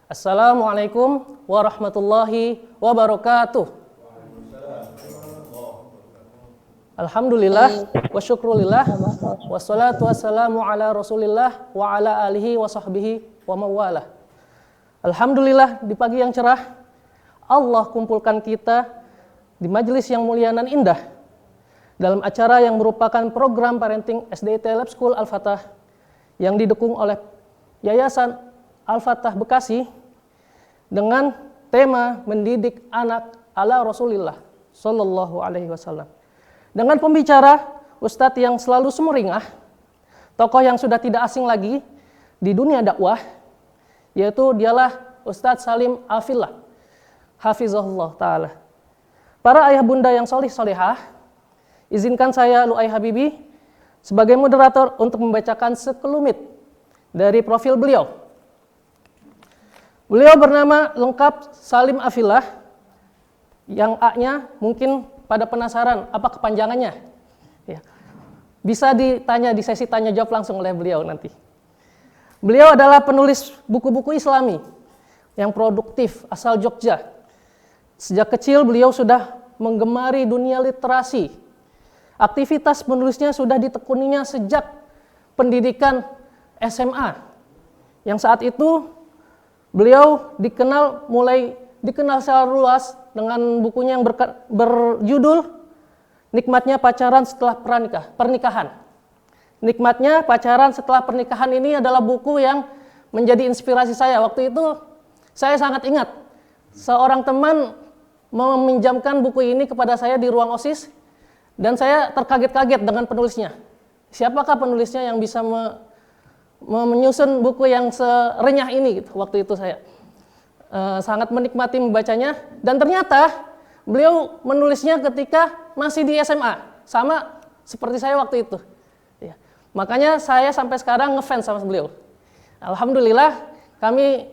Assalamualaikum warahmatullahi wabarakatuh. Alhamdulillah wa syukrulillah wassalatu wassalamu ala rasulillah wa ala alihi wa sahbihi wa mawalah. Alhamdulillah, di pagi yang cerah Allah kumpulkan kita di majelis yang mulia dan indah dalam acara yang merupakan program parenting SDIT Lab School Al-Fatah yang didukung oleh Yayasan Al-Fatah Bekasi dengan tema mendidik anak ala Rasulillah Sallallahu Alaihi Wasallam. Dengan pembicara Ustadz yang selalu sumringah, tokoh yang sudah tidak asing lagi di dunia dakwah, yaitu dialah Ustadz Salim Al-Fillah, hafizahullah ta'ala. Para ayah bunda yang solih-solihah, izinkan saya Lu'ay Habibi sebagai moderator untuk membacakan sekelumit dari profil beliau. Beliau bernama lengkap Salim Al-Fillah, yang A-nya mungkin pada penasaran apa kepanjangannya? Ya. Bisa ditanya di sesi tanya jawab langsung oleh beliau nanti. Beliau adalah penulis buku-buku Islami yang produktif asal Jogja. Sejak kecil beliau sudah menggemari dunia literasi. Aktivitas penulisnya sudah ditekuninya sejak pendidikan SMA. Yang saat itu beliau mulai dikenal secara luas dengan bukunya yang berjudul Nikmatnya Pacaran Setelah Pernikahan. Nikmatnya Pacaran Setelah Pernikahan ini adalah buku yang menjadi inspirasi saya. Waktu itu saya sangat ingat seorang teman meminjamkan buku ini kepada saya di ruang OSIS dan saya terkaget-kaget dengan penulisnya. Siapakah penulisnya yang bisa menyusun buku yang serenyah ini gitu, waktu itu saya. Sangat menikmati membacanya dan ternyata beliau menulisnya ketika masih di SMA, sama seperti saya waktu itu. Ya. Makanya saya sampai sekarang ngefans sama beliau. Alhamdulillah kami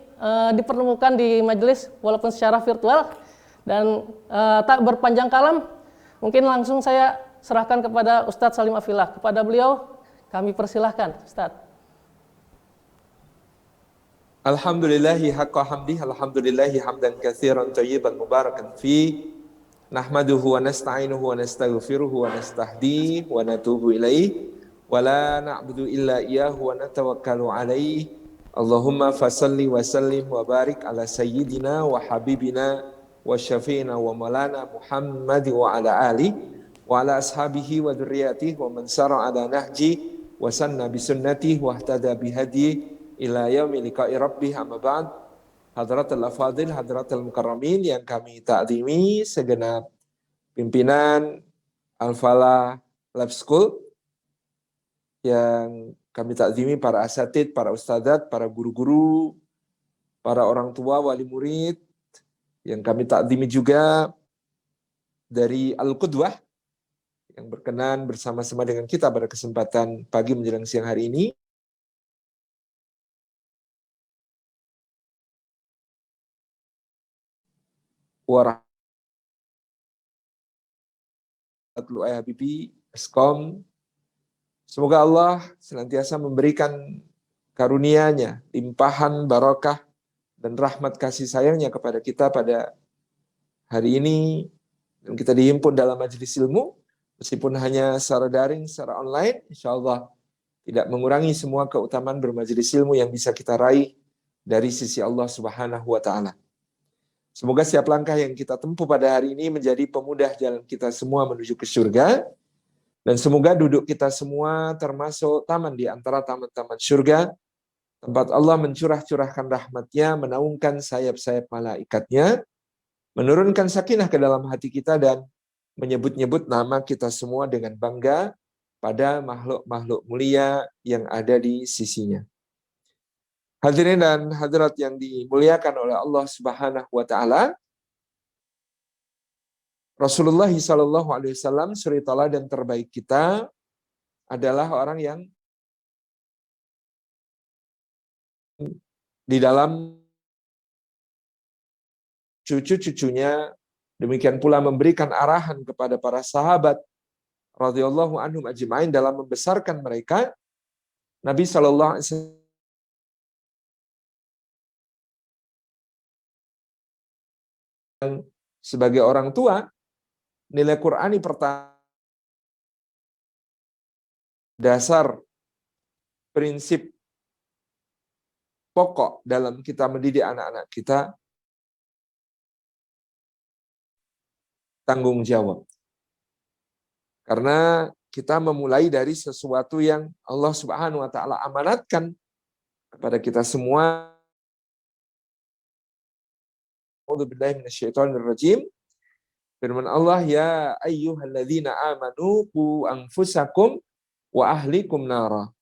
dipertemukan di majelis walaupun secara virtual dan tak berpanjang kalam, mungkin langsung saya serahkan kepada Ustadz Salim Al-Fillah. Kepada beliau kami persilahkan, Ustadz. Alhamdulillahi haqqa hamdi, alhamdulillahi hamdan katsiran thayyiban mubarakan fi, nahmaduhu wa nasta'inuhu wa nastaghfiruhu wa nastahdi wa natubu ilaih wa la na'budu illa iyyahu wa natawakkalu alaih. Allahumma fasalli wa sallim wa barik ala sayyidina wa habibina wa syafi'ina wa maulana Muhammad wa ala ali wa ala ashabihi wa dzurriyyatihi wa man sara ala nahji wa sanna bi sunnatihi wa ihtada bi hadihi ila yaumi liqa'i rabbih, amma ba'd. Hadratul afadil, hadratul mukarramin yang kami ta'zimi, segenap pimpinan Al-Falah Lab School yang kami ta'zimi, para asatid, para ustadzat, para guru-guru, para orang tua, wali murid yang kami ta'zimi juga dari Al-Qudwah yang berkenan bersama-sama dengan kita pada kesempatan pagi menjelang siang hari ini. Warahmatullahi Habibi, Eskom. Semoga Allah senantiasa memberikan karunia-Nya, limpahan barakah dan rahmat kasih sayangnya kepada kita pada hari ini. Dan kita dihimpun dalam majelis ilmu, meskipun hanya secara daring, secara online, insya Allah tidak mengurangi semua keutamaan bermajelis ilmu yang bisa kita raih dari sisi Allah Subhanahu wa Ta'ala. Semoga setiap langkah yang kita tempuh pada hari ini menjadi pemudah jalan kita semua menuju ke surga. Dan semoga duduk kita semua termasuk taman di antara taman-taman surga. Tempat Allah mencurah-curahkan rahmat-Nya, menaungkan sayap-sayap malaikatnya, menurunkan sakinah ke dalam hati kita dan menyebut-nyebut nama kita semua dengan bangga pada makhluk-makhluk mulia yang ada di sisinya. Hadirin dan hadirat yang dimuliakan oleh Allah Subhanahu wa Ta'ala, Rasulullah SAW, suri teladan terbaik kita adalah orang yang di dalam cucu-cucunya, demikian pula memberikan arahan kepada para sahabat radhiyallahu anhum ajma'in dalam membesarkan mereka. Nabi SAW sebagai orang tua, nilai Qur'ani pertama, dasar prinsip pokok dalam kita mendidik anak-anak kita, tanggung jawab. Karena kita memulai dari sesuatu yang Allah Subhanahu wa taala amanatkan kepada kita semua. A'udzubillahi minasyaitonirrajim. Firman Allah, ya ayyuhalladzina amanu qu anfusakum wa ahlikum nara.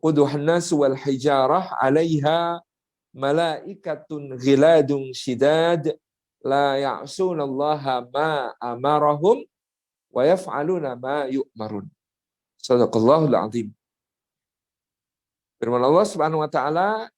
Quduhan nasu wal hijarah 'alaiha malaikatun ghiladun shidad la ya'sunallaha ma amarahum wa yaf'aluna ma yu'marun. Shadaqallahul azim. Firman Allah Subhanahu wa taala,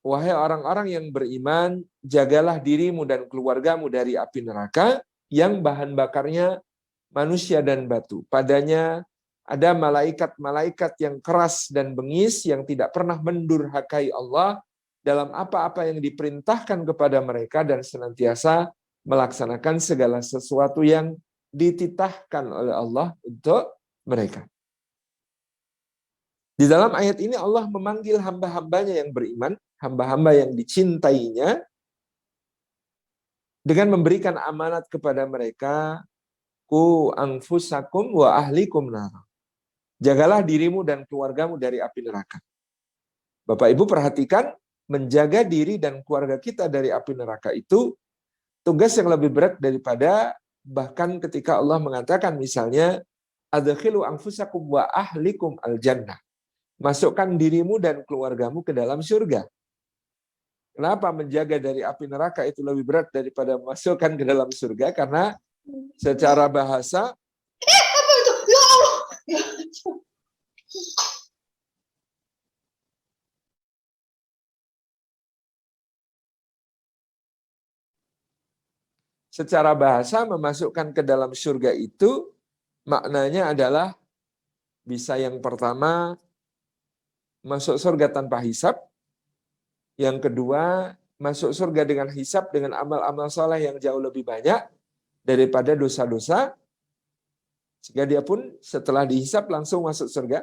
wahai orang-orang yang beriman, jagalah dirimu dan keluargamu dari api neraka yang bahan bakarnya manusia dan batu. Padanya ada malaikat-malaikat yang keras dan bengis yang tidak pernah mendurhakai Allah dalam apa-apa yang diperintahkan kepada mereka dan senantiasa melaksanakan segala sesuatu yang dititahkan oleh Allah untuk mereka. Di dalam ayat ini Allah memanggil hamba-hambanya yang beriman, hamba-hamba yang dicintainya, dengan memberikan amanat kepada mereka, ku anfusakum wa ahlikum nar. Jagalah dirimu dan keluargamu dari api neraka. Bapak Ibu perhatikan, menjaga diri dan keluarga kita dari api neraka itu tugas yang lebih berat daripada bahkan ketika Allah mengatakan misalnya, adkhilu anfusakum wa ahlikum al-jannah. Masukkan dirimu dan keluargamu ke dalam surga. Kenapa menjaga dari api neraka itu lebih berat daripada masukkan ke dalam surga? Karena secara bahasa, Apa itu? Ya Allah. secara bahasa memasukkan ke dalam surga itu maknanya adalah bisa yang pertama masuk surga tanpa hisab, yang kedua masuk surga dengan hisab dengan amal-amal soleh yang jauh lebih banyak daripada dosa-dosa, sehingga dia pun setelah dihisab langsung masuk surga.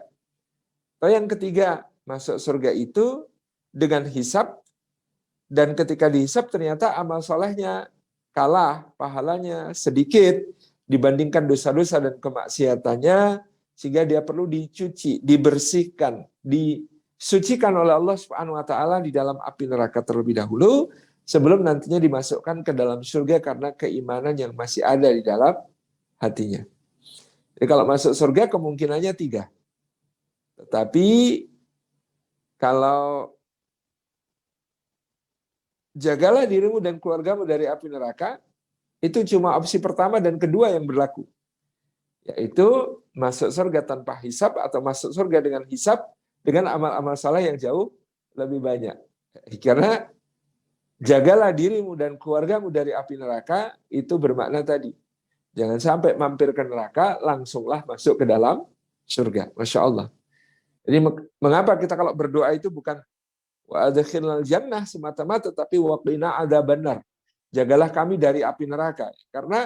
Atau yang ketiga, masuk surga itu dengan hisab, dan ketika dihisab ternyata amal solehnya kalah, pahalanya sedikit dibandingkan dosa-dosa dan kemaksiatannya, sehingga dia perlu dicuci, dibersihkan, disucikan oleh Allah Subhanahu wa taala di dalam api neraka terlebih dahulu sebelum nantinya dimasukkan ke dalam surga karena keimanan yang masih ada di dalam hatinya. Jadi kalau masuk surga kemungkinannya 3. Tetapi kalau jagalah dirimu dan keluargamu dari api neraka, itu cuma opsi pertama dan kedua yang berlaku. Yaitu masuk surga tanpa hisab atau masuk surga dengan hisab dengan amal-amal saleh yang jauh lebih banyak. Karena jagalah dirimu dan keluargamu dari api neraka itu bermakna tadi. Jangan sampai mampir ke neraka, langsunglah masuk ke dalam surga. Masya Allah. Jadi mengapa kita kalau berdoa itu bukan wa adkhilnal jannah semata-mata, tapi waqina adzabannar. Jagalah kami dari api neraka. Karena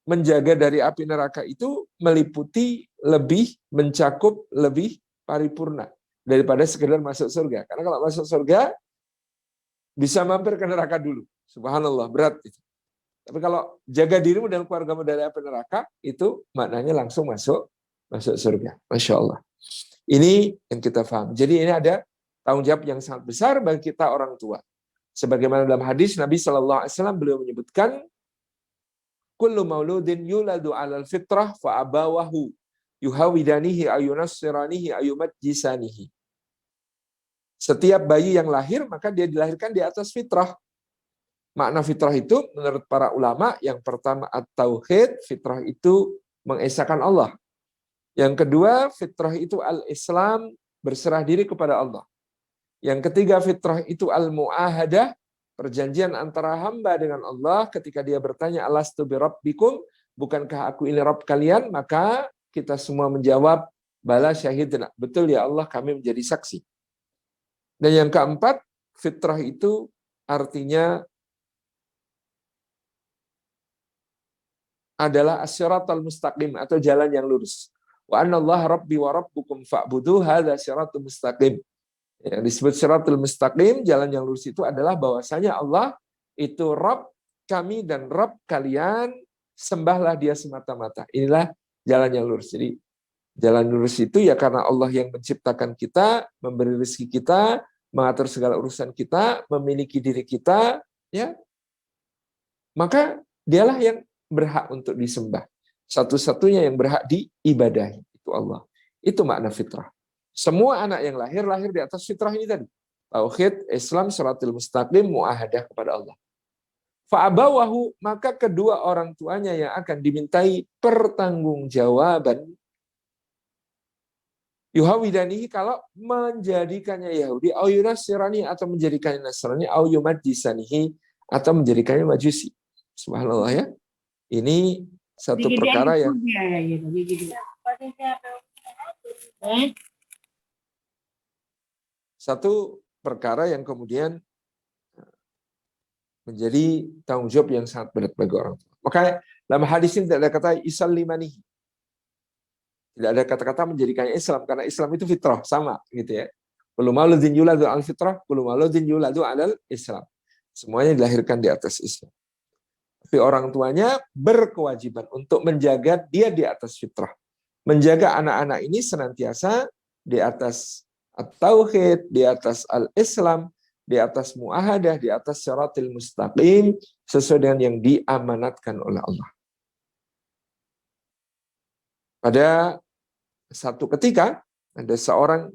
menjaga dari api neraka itu meliputi lebih, mencakup lebih paripurna daripada sekedar masuk surga. Karena kalau masuk surga bisa mampir ke neraka dulu. Subhanallah, berat itu. Tapi kalau jaga dirimu dan keluargamu dari api neraka, itu maknanya langsung masuk surga. Masya Allah. Ini yang kita paham. Jadi ini ada tanggung jawab yang sangat besar bagi kita orang tua. Sebagaimana dalam hadis Nabi SAW beliau menyebutkan, kullu mauludin yuladu 'alal fitrah fa abawahu yuhawidanihi ayunassiranihi ayumajjisanihi. Setiap bayi yang lahir maka dia dilahirkan di atas fitrah. Makna fitrah itu menurut para ulama yang pertama at-tauhid, fitrah itu mengesahkan Allah. Yang kedua, fitrah itu al-Islam, berserah diri kepada Allah. Yang ketiga, fitrah itu al-mu'ahadah, perjanjian antara hamba dengan Allah ketika dia bertanya, alastu bi rabbikum, bukankah aku ini Rabb kalian? Maka kita semua menjawab, bala syahidna, betul ya Allah, kami menjadi saksi. Dan yang keempat, fitrah itu artinya adalah as-siratal mustaqim atau jalan yang lurus. Wa anallaha rabbi wa rabbukum fa'budu hadza siratul mustaqim. Yang disebut siratul mustaqim, jalan yang lurus itu adalah bahwasanya Allah itu Rabb kami dan Rabb kalian, sembahlah Dia semata-mata. Inilah jalan yang lurus. Jadi jalan lurus itu ya karena Allah yang menciptakan kita, memberi rezeki kita, mengatur segala urusan kita, memiliki diri kita, ya. Maka Dialah yang berhak untuk disembah. Satu-satunya yang berhak diibadahi itu Allah. Itu makna fitrah. Semua anak yang lahir di atas fitrah ini tadi. Tauhid, Islam, siratul mustaqim, muahadah kepada Allah. Fa'abawahu, maka kedua orang tuanya yang akan dimintai pertanggungjawaban yuhawidanihi, kalau menjadikannya Yahudi, au yunasirani, atau menjadikannya Nasrani, au yumajjisanihi, atau menjadikannya Majusi. Subhanallah ya. Ini satu perkara yang kemudian menjadi tanggung jawab yang sangat berat bagi orang tua. Makanya dalam hadis ini tidak ada kata isallimanihi. Tidak ada kata-kata menjadikannya Islam, karena Islam itu fitrah, sama gitu ya. Kullu mauludin yuladu al fitrah, kullu mauludin yuladu alal Islam. Semuanya dilahirkan di atas Islam. Tapi orang tuanya berkewajiban untuk menjaga dia di atas fitrah. Menjaga anak-anak ini senantiasa di atas at-tauhid, di atas al-Islam, di atas muahadah, di atas siratil mustaqim, sesuai dengan yang diamanatkan oleh Allah. Pada satu ketika, ada seorang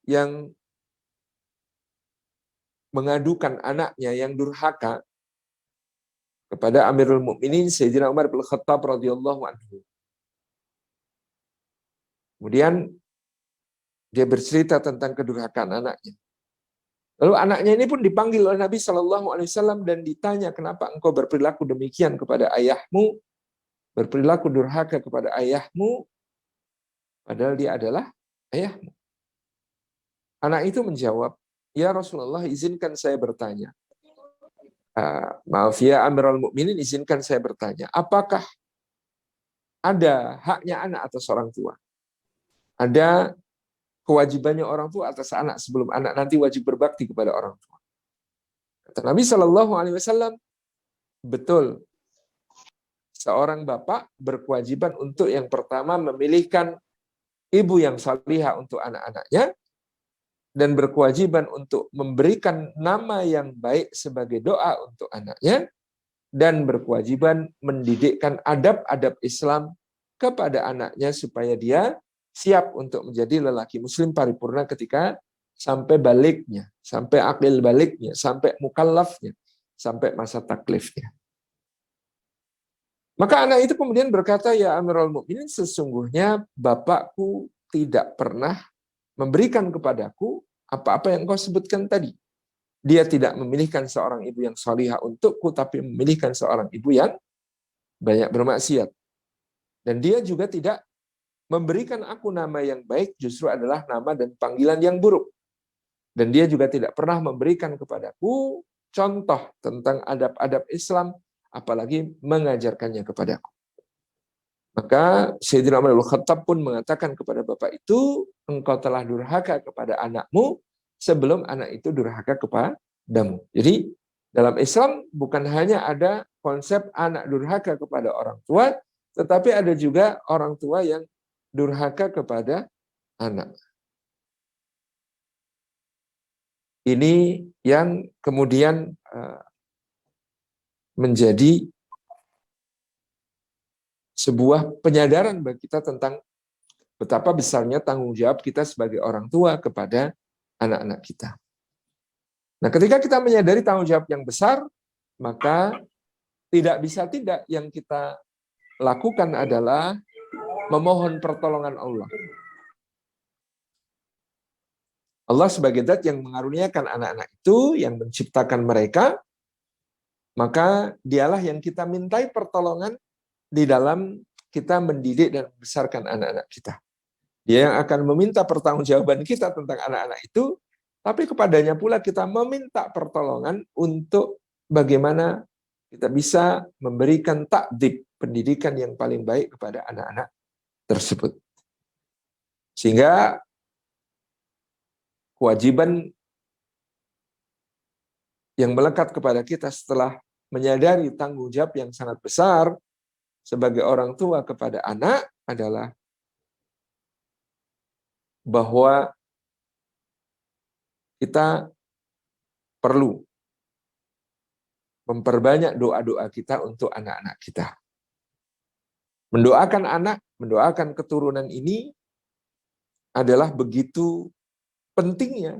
yang mengadukan anaknya yang durhaka kepada Amirul Mukminin Sayyidina Umar bin Khattab radhiyallahu anhu. Kemudian dia bercerita tentang kedurhakaan anaknya. Lalu anaknya ini pun dipanggil oleh Nabi Shallallahu Alaihi Wasallam dan ditanya, kenapa engkau berperilaku demikian kepada ayahmu, berperilaku durhaka kepada ayahmu, padahal dia adalah ayahmu. Anak itu menjawab, ya Rasulullah, izinkan saya bertanya. Maaf ya Amirul Mukminin, izinkan saya bertanya, apakah ada haknya anak atas orang tua? Ada kewajibannya orang tua atas anak sebelum anak nanti wajib berbakti kepada orang tua? Kata Nabi Shallallahu Alaihi Wasallam, betul. Seorang bapak berkewajiban untuk yang pertama memilihkan ibu yang salihah untuk anak-anaknya, dan berkewajiban untuk memberikan nama yang baik sebagai doa untuk anaknya, dan berkewajiban mendidikkan adab-adab Islam kepada anaknya supaya dia siap untuk menjadi lelaki muslim paripurna ketika sampai baliknya, sampai akil baliknya, sampai mukallafnya, sampai masa taklifnya. Maka anak itu kemudian berkata, ya Amirul Mukminin, sesungguhnya bapakku tidak pernah memberikan kepadaku apa-apa yang kau sebutkan tadi. Dia tidak memilihkan seorang ibu yang salihah untukku, tapi memilihkan seorang ibu yang banyak bermaksiat. Dan dia juga tidak memberikan aku nama yang baik, justru adalah nama dan panggilan yang buruk. Dan dia juga tidak pernah memberikan kepadaku contoh tentang adab-adab Islam, apalagi mengajarkannya kepadaku. Maka Sayyidina Umar bin Khattab pun mengatakan kepada bapak itu, engkau telah durhaka kepada anakmu sebelum anak itu durhaka kepadamu. Jadi dalam Islam bukan hanya ada konsep anak durhaka kepada orang tua, tetapi ada juga orang tua yang durhaka kepada anak. Ini yang kemudian menjadi sebuah penyadaran bagi kita tentang betapa besarnya tanggung jawab kita sebagai orang tua kepada anak-anak kita. Nah, ketika kita menyadari tanggung jawab yang besar, maka tidak bisa tidak yang kita lakukan adalah memohon pertolongan Allah. Allah sebagai zat yang mengaruniakan anak-anak itu, yang menciptakan mereka, maka dialah yang kita mintai pertolongan di dalam kita mendidik dan membesarkan anak-anak kita. Dia yang akan meminta pertanggungjawaban kita tentang anak-anak itu, tapi kepadanya pula kita meminta pertolongan untuk bagaimana kita bisa memberikan takdib, pendidikan yang paling baik kepada anak-anak tersebut. Sehingga kewajiban yang melekat kepada kita setelah menyadari tanggung jawab yang sangat besar sebagai orang tua kepada anak adalah bahwa kita perlu memperbanyak doa-doa kita untuk anak-anak kita. Mendoakan anak, mendoakan keturunan ini adalah begitu pentingnya.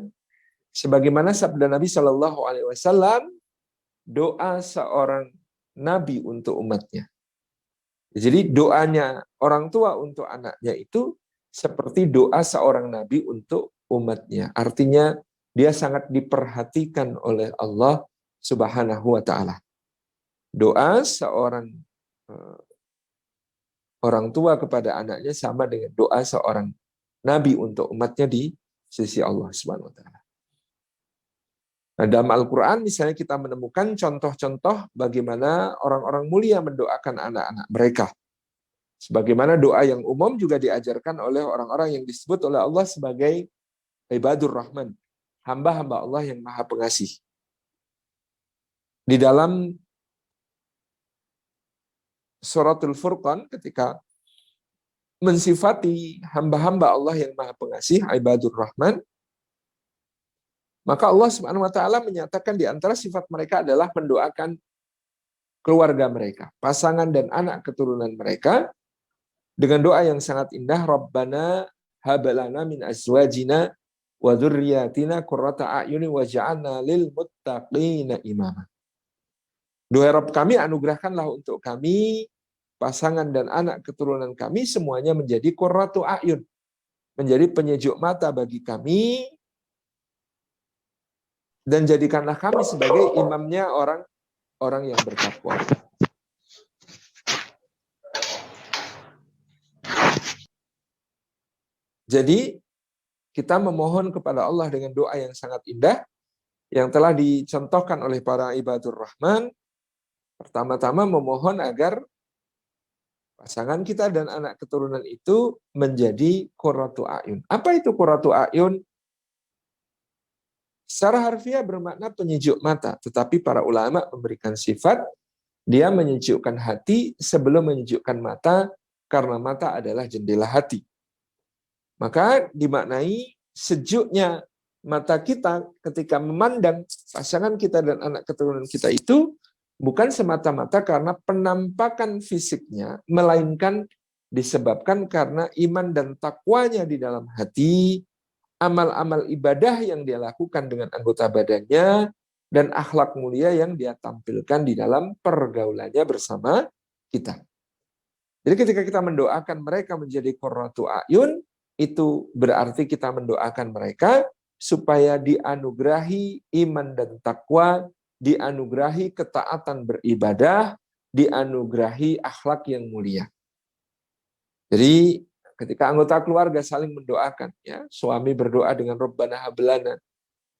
Sebagaimana sabda Nabi Shallallahu Alaihi Wasallam, doa seorang nabi untuk umatnya. Jadi doanya orang tua untuk anaknya itu seperti doa seorang nabi untuk umatnya. Artinya dia sangat diperhatikan oleh Allah Subhanahu wa taala. Doa seorang orang tua kepada anaknya sama dengan doa seorang nabi untuk umatnya di sisi Allah Subhanahu wa taala. Nah, dalam Al-Qur'an misalnya kita menemukan contoh-contoh bagaimana orang-orang mulia mendoakan anak-anak mereka. Sebagaimana doa yang umum juga diajarkan oleh orang-orang yang disebut oleh Allah sebagai ibadur rahman, hamba-hamba Allah yang maha pengasih. Di dalam Suratul Furqan ketika mensifati hamba-hamba Allah yang maha pengasih, ibadur rahman, maka Allah Subhanahu wa taala menyatakan di antara sifat mereka adalah mendoakan keluarga mereka, pasangan dan anak keturunan mereka dengan doa yang sangat indah, Rabbana hab lana min azwajina wa dzurriyyatina qurrata a'yuni waj'alna lil muttaqina imama. Doa Rabb kami, anugerahkanlah untuk kami pasangan dan anak keturunan kami semuanya menjadi qurratu a'yun, menjadi penyejuk mata bagi kami, dan jadikanlah kami sebagai imamnya orang-orang yang bertakwa. Jadi kita memohon kepada Allah dengan doa yang sangat indah yang telah dicontohkan oleh para ibadur rahman. Pertama-tama memohon agar pasangan kita dan anak keturunan itu menjadi qurratu a'yun. Apa itu qurratu a'yun? Secara harfiah bermakna penyejuk mata, tetapi para ulama memberikan sifat dia menyejukkan hati sebelum menyejukkan mata, karena mata adalah jendela hati. Maka dimaknai sejuknya mata kita ketika memandang pasangan kita dan anak keturunan kita itu bukan semata-mata karena penampakan fisiknya, melainkan disebabkan karena iman dan takwanya di dalam hati, amal-amal ibadah yang dia lakukan dengan anggota badannya, dan akhlak mulia yang dia tampilkan di dalam pergaulannya bersama kita. Jadi ketika kita mendoakan mereka menjadi qurratu a'yun, itu berarti kita mendoakan mereka supaya dianugerahi iman dan takwa, dianugerahi ketaatan beribadah, dianugerahi akhlak yang mulia. Jadi ketika anggota keluarga saling mendoakan, ya, suami berdoa dengan Rabbana hablana,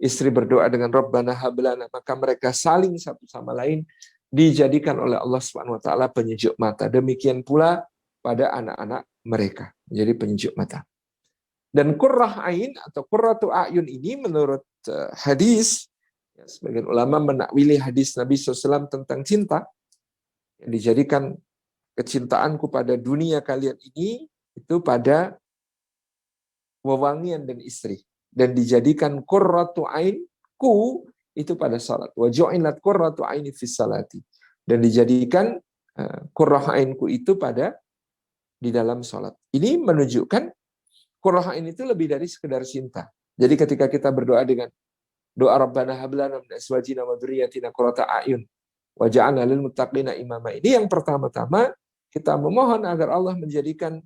istri berdoa dengan Rabbana hablana, maka mereka saling satu sama lain dijadikan oleh Allah Subhanahu wa taala penyejuk mata. Demikian pula pada anak-anak mereka menjadi penyejuk mata. Dan qurrah ain atau qurratu a'yun ini menurut hadis, ya, sebagian ulama menakwili hadis Nabi SAW tentang cinta, yang dijadikan kecintaanku pada dunia kalian ini itu pada wewangian dan istri, dan dijadikan qurratu ainku itu pada salat. Wa ju'ilat qurratu aini fis salati, dan dijadikan qurrah ainku itu pada di dalam salat. Ini menunjukkan qurrah ain itu lebih dari sekedar cinta. Jadi ketika kita berdoa dengan doa Rabbana hablana min azwajina wa dzurriyyatina qurrata a'yun waj'alna lil muttaqina imama, ini yang pertama-tama kita memohon agar Allah menjadikan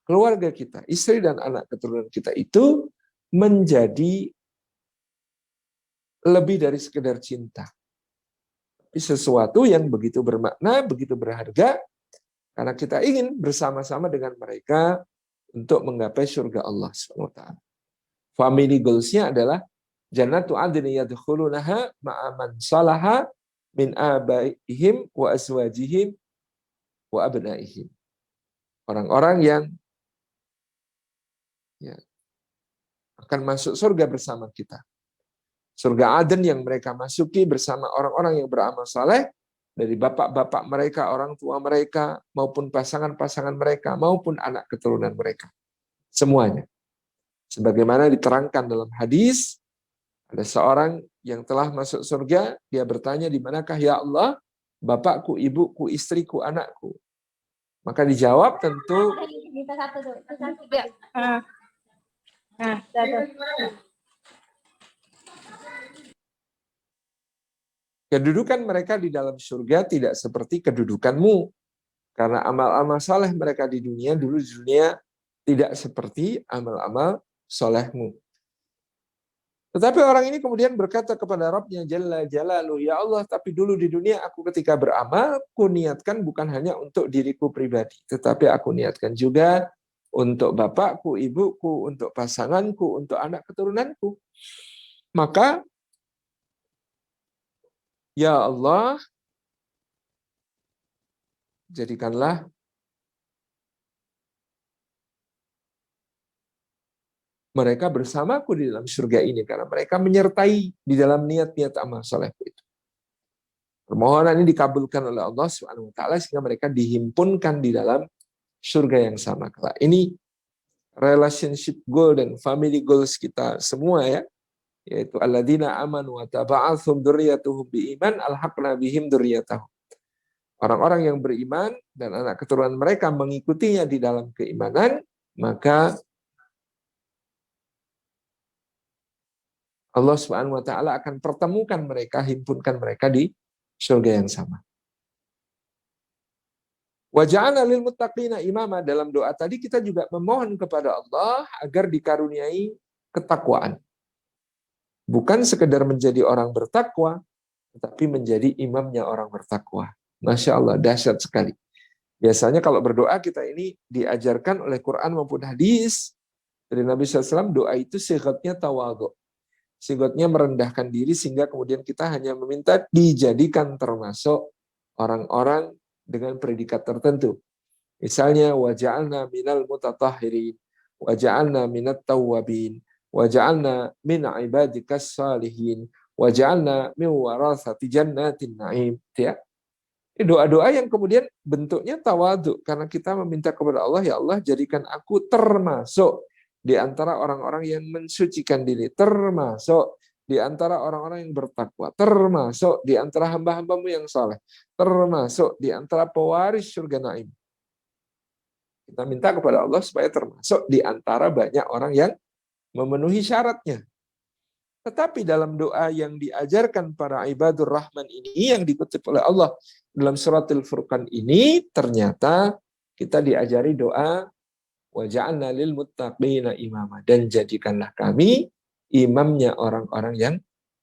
keluarga kita, istri dan anak keturunan kita itu menjadi lebih dari sekedar cinta. Tapi sesuatu yang begitu bermakna, begitu berharga, karena kita ingin bersama-sama dengan mereka untuk menggapai surga Allah SWT. Family goals-nya adalah jannatu adni yadkhulunaha ma'aman salaha min abaihim wa azwajihim wa abnaihim. Orang-orang yang ya, akan masuk surga bersama kita. Surga Aden yang mereka masuki bersama orang-orang yang beramal saleh, dari bapak-bapak mereka, orang tua mereka, maupun pasangan-pasangan mereka, maupun anak keturunan mereka. Semuanya. Sebagaimana diterangkan dalam hadis, ada seorang yang telah masuk surga, dia bertanya, di manakah ya Allah, bapakku, ibuku, istriku, anakku? Maka dijawab tentu, kedudukan mereka di dalam surga tidak seperti kedudukanmu. Karena amal-amal saleh mereka di dunia, dulu di dunia tidak seperti amal-amal solehmu. Tetapi orang ini kemudian berkata kepada Rabbnya Jalla Jalaluhu, ya Allah, tapi dulu di dunia aku ketika beramal, aku niatkan bukan hanya untuk diriku pribadi, tetapi aku niatkan juga untuk bapakku, ibuku, untuk pasanganku, untuk anak keturunanku. Maka, ya Allah, jadikanlah mereka bersamaku di dalam surga ini, karena mereka menyertai di dalam niat-niat amal solehku itu. Permohonan ini dikabulkan oleh Allah Subhanahu wa taala sehingga mereka dihimpunkan di dalam surga yang sama kelak. Ini relationship goal dan family goals kita semua ya, yaitu alladzina amanu wa taba'athum dzurriyyatuhum biiman alhaqna bihim dzurriyyatahum. Orang-orang yang beriman dan anak keturunan mereka mengikutinya di dalam keimanan, maka Allah Subhanahu wa taala akan pertemukan mereka, himpunkan mereka di surga yang sama. Wa ja'alna lil muttaqina imama, dalam doa tadi kita juga memohon kepada Allah agar dikaruniai ketakwaan. Bukan sekedar menjadi orang bertakwa, tetapi menjadi imamnya orang bertakwa. Masya Allah, dahsyat sekali. Biasanya kalau berdoa kita ini diajarkan oleh Quran maupun hadis dari Nabi SAW, doa itu sigatnya tawadhu. Sigatnya merendahkan diri sehingga kemudian kita hanya meminta dijadikan termasuk orang-orang dengan predikat tertentu. Misalnya waja'alna minal mutatahhirin, waja'alna minat tawwabin, waja'alna min ibadikas salihin, waja'alna min warasati jannatin na'im. Ya. Ini doa-doa yang kemudian bentuknya tawadhu karena kita meminta kepada Allah, ya Allah jadikan aku termasuk di antara orang-orang yang mensucikan diri, termasuk di antara orang-orang yang bertakwa, termasuk di antara hamba-hambamu yang saleh, termasuk di antara pewaris surga naim. Kita minta kepada Allah supaya termasuk di antara banyak orang yang memenuhi syaratnya. Tetapi dalam doa yang diajarkan para ibadur rahman ini, yang dikutip oleh Allah dalam suratul Furqan ini, ternyata kita diajari doa wa ja'alna lil muttaqina imama, dan jadikanlah kami imamnya orang-orang yang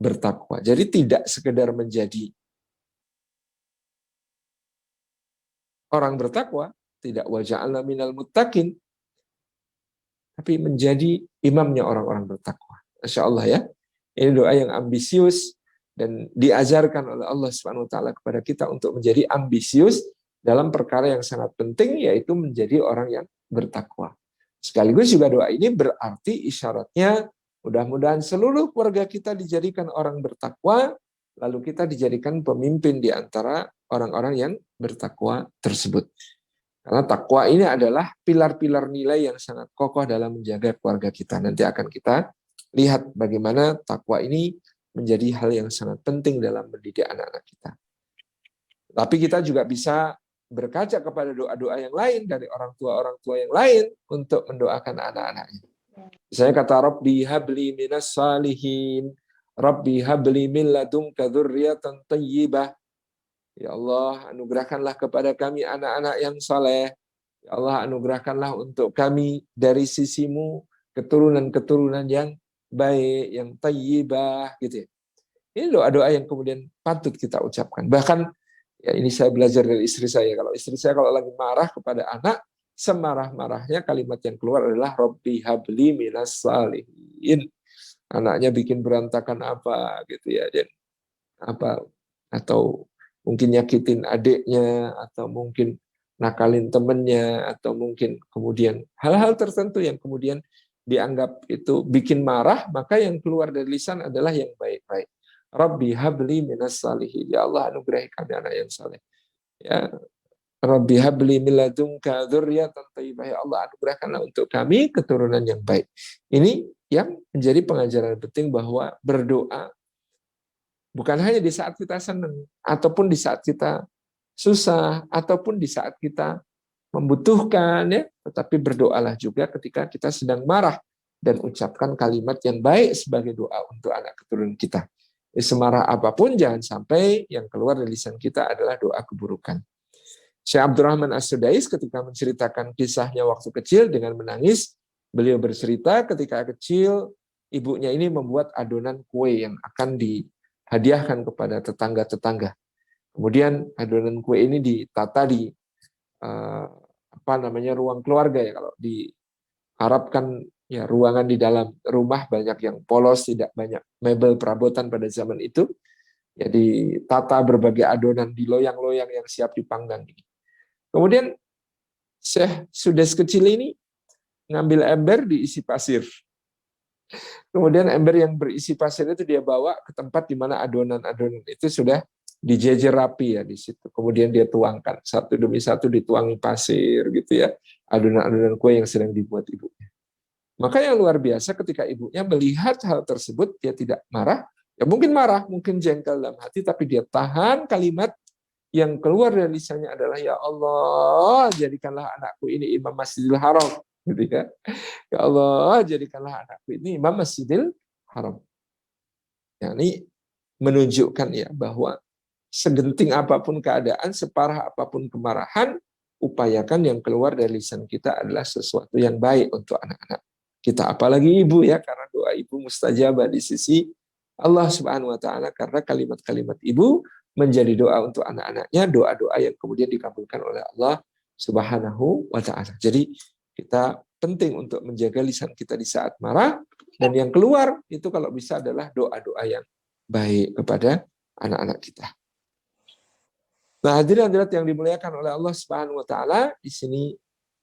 bertakwa. Jadi tidak sekedar menjadi orang bertakwa, tidak wa ja'alna minal muttaqin, tapi menjadi imamnya orang-orang bertakwa. Masya Allah ya. Ini doa yang ambisius dan diajarkan oleh Allah Subhanahu wa taala kepada kita untuk menjadi ambisius dalam perkara yang sangat penting, yaitu menjadi orang yang bertakwa. Sekaligus juga doa ini berarti isyaratnya mudah-mudahan seluruh keluarga kita dijadikan orang bertakwa, lalu kita dijadikan pemimpin di antara orang-orang yang bertakwa tersebut. Karena takwa ini adalah pilar-pilar nilai yang sangat kokoh dalam menjaga keluarga kita. Nanti akan kita lihat bagaimana takwa ini menjadi hal yang sangat penting dalam mendidik anak-anak kita. Tapi kita juga bisa berkaca kepada doa-doa yang lain dari orang tua yang lain untuk mendoakan anak-anaknya. Misalnya kata Rabbi habli minas salihin, Rabbi habli min ladunka dzurriyyatan thayyibah. Ya Allah, anugerahkanlah kepada kami anak-anak yang saleh. Ya Allah, anugerahkanlah untuk kami dari sisimu keturunan-keturunan yang baik, yang thayyibah, gitu ya. Ini doa-doa yang kemudian patut kita ucapkan. Bahkan ya ini saya belajar dari istri saya. Kalau istri saya kalau lagi marah kepada anak, semarah-marahnya kalimat yang keluar adalah Rabbi habli minas salihin. Anaknya bikin berantakan apa gitu ya, dan apa, atau mungkin nyakitin adiknya, atau mungkin nakalin temennya, atau mungkin kemudian hal-hal tertentu yang kemudian dianggap itu bikin marah, maka yang keluar dari lisan adalah yang baik-baik. Rabbi habli minas salihin. Ya Allah, anugerahi kami anak yang saleh. Ya, Rabbi habli min ladunka dzurriyyatan thayyibah. Ya Allah, anugerahkanlah untuk kami keturunan yang baik. Ini yang menjadi pengajaran penting bahwa berdoa bukan hanya di saat kita senang, ataupun di saat kita susah, ataupun di saat kita membutuhkan, ya, tetapi berdoalah juga ketika kita sedang marah dan ucapkan kalimat yang baik sebagai doa untuk anak keturunan kita. Semarah apapun jangan sampai yang keluar dari lisan kita adalah doa keburukan. Syekh Abdurrahman As-Sudais ketika menceritakan kisahnya waktu kecil dengan menangis, beliau bercerita ketika kecil ibunya ini membuat adonan kue yang akan dihadiahkan kepada tetangga-tetangga. Kemudian adonan kue ini ditata di ruang keluarga, ya, kalau di Arab kan ya ruangan di dalam rumah banyak yang polos, tidak banyak mebel perabotan pada zaman itu, ya ditata berbagai adonan di loyang-loyang yang siap dipanggang ini. Kemudian Syekh Sudes kecil ini ngambil ember diisi pasir. Kemudian ember yang berisi pasir itu dia bawa ke tempat di mana adonan-adonan itu sudah dijejer rapi ya di situ. Kemudian dia tuangkan satu demi satu, dituangi pasir gitu ya, adonan-adonan kue yang sedang dibuat ibunya. Maka yang luar biasa ketika ibunya melihat hal tersebut, dia tidak marah, ya mungkin marah, mungkin jengkel dalam hati, tapi dia tahan kalimat yang keluar dari lisannya adalah, ya Allah, jadikanlah anakku ini imam Masjidil Haram, gitu ya. Ya Allah, jadikanlah anakku ini imam Masjidil Haram. Ya, ini menunjukkan ya bahwa segenting apapun keadaan, separah apapun kemarahan, upayakan yang keluar dari lisan kita adalah sesuatu yang baik untuk anak-anak kita, apalagi ibu ya, karena doa ibu mustajabah di sisi Allah Subhanahu wa taala, karena kalimat-kalimat ibu menjadi doa untuk anak-anaknya, doa-doa yang kemudian dikabulkan oleh Allah Subhanahu wa taala. Jadi kita penting untuk menjaga lisan kita di saat marah, dan yang keluar itu kalau bisa adalah doa-doa yang baik kepada anak-anak kita. Nah, hadirin-hadirat yang dimuliakan oleh Allah Subhanahu wa taala, di sini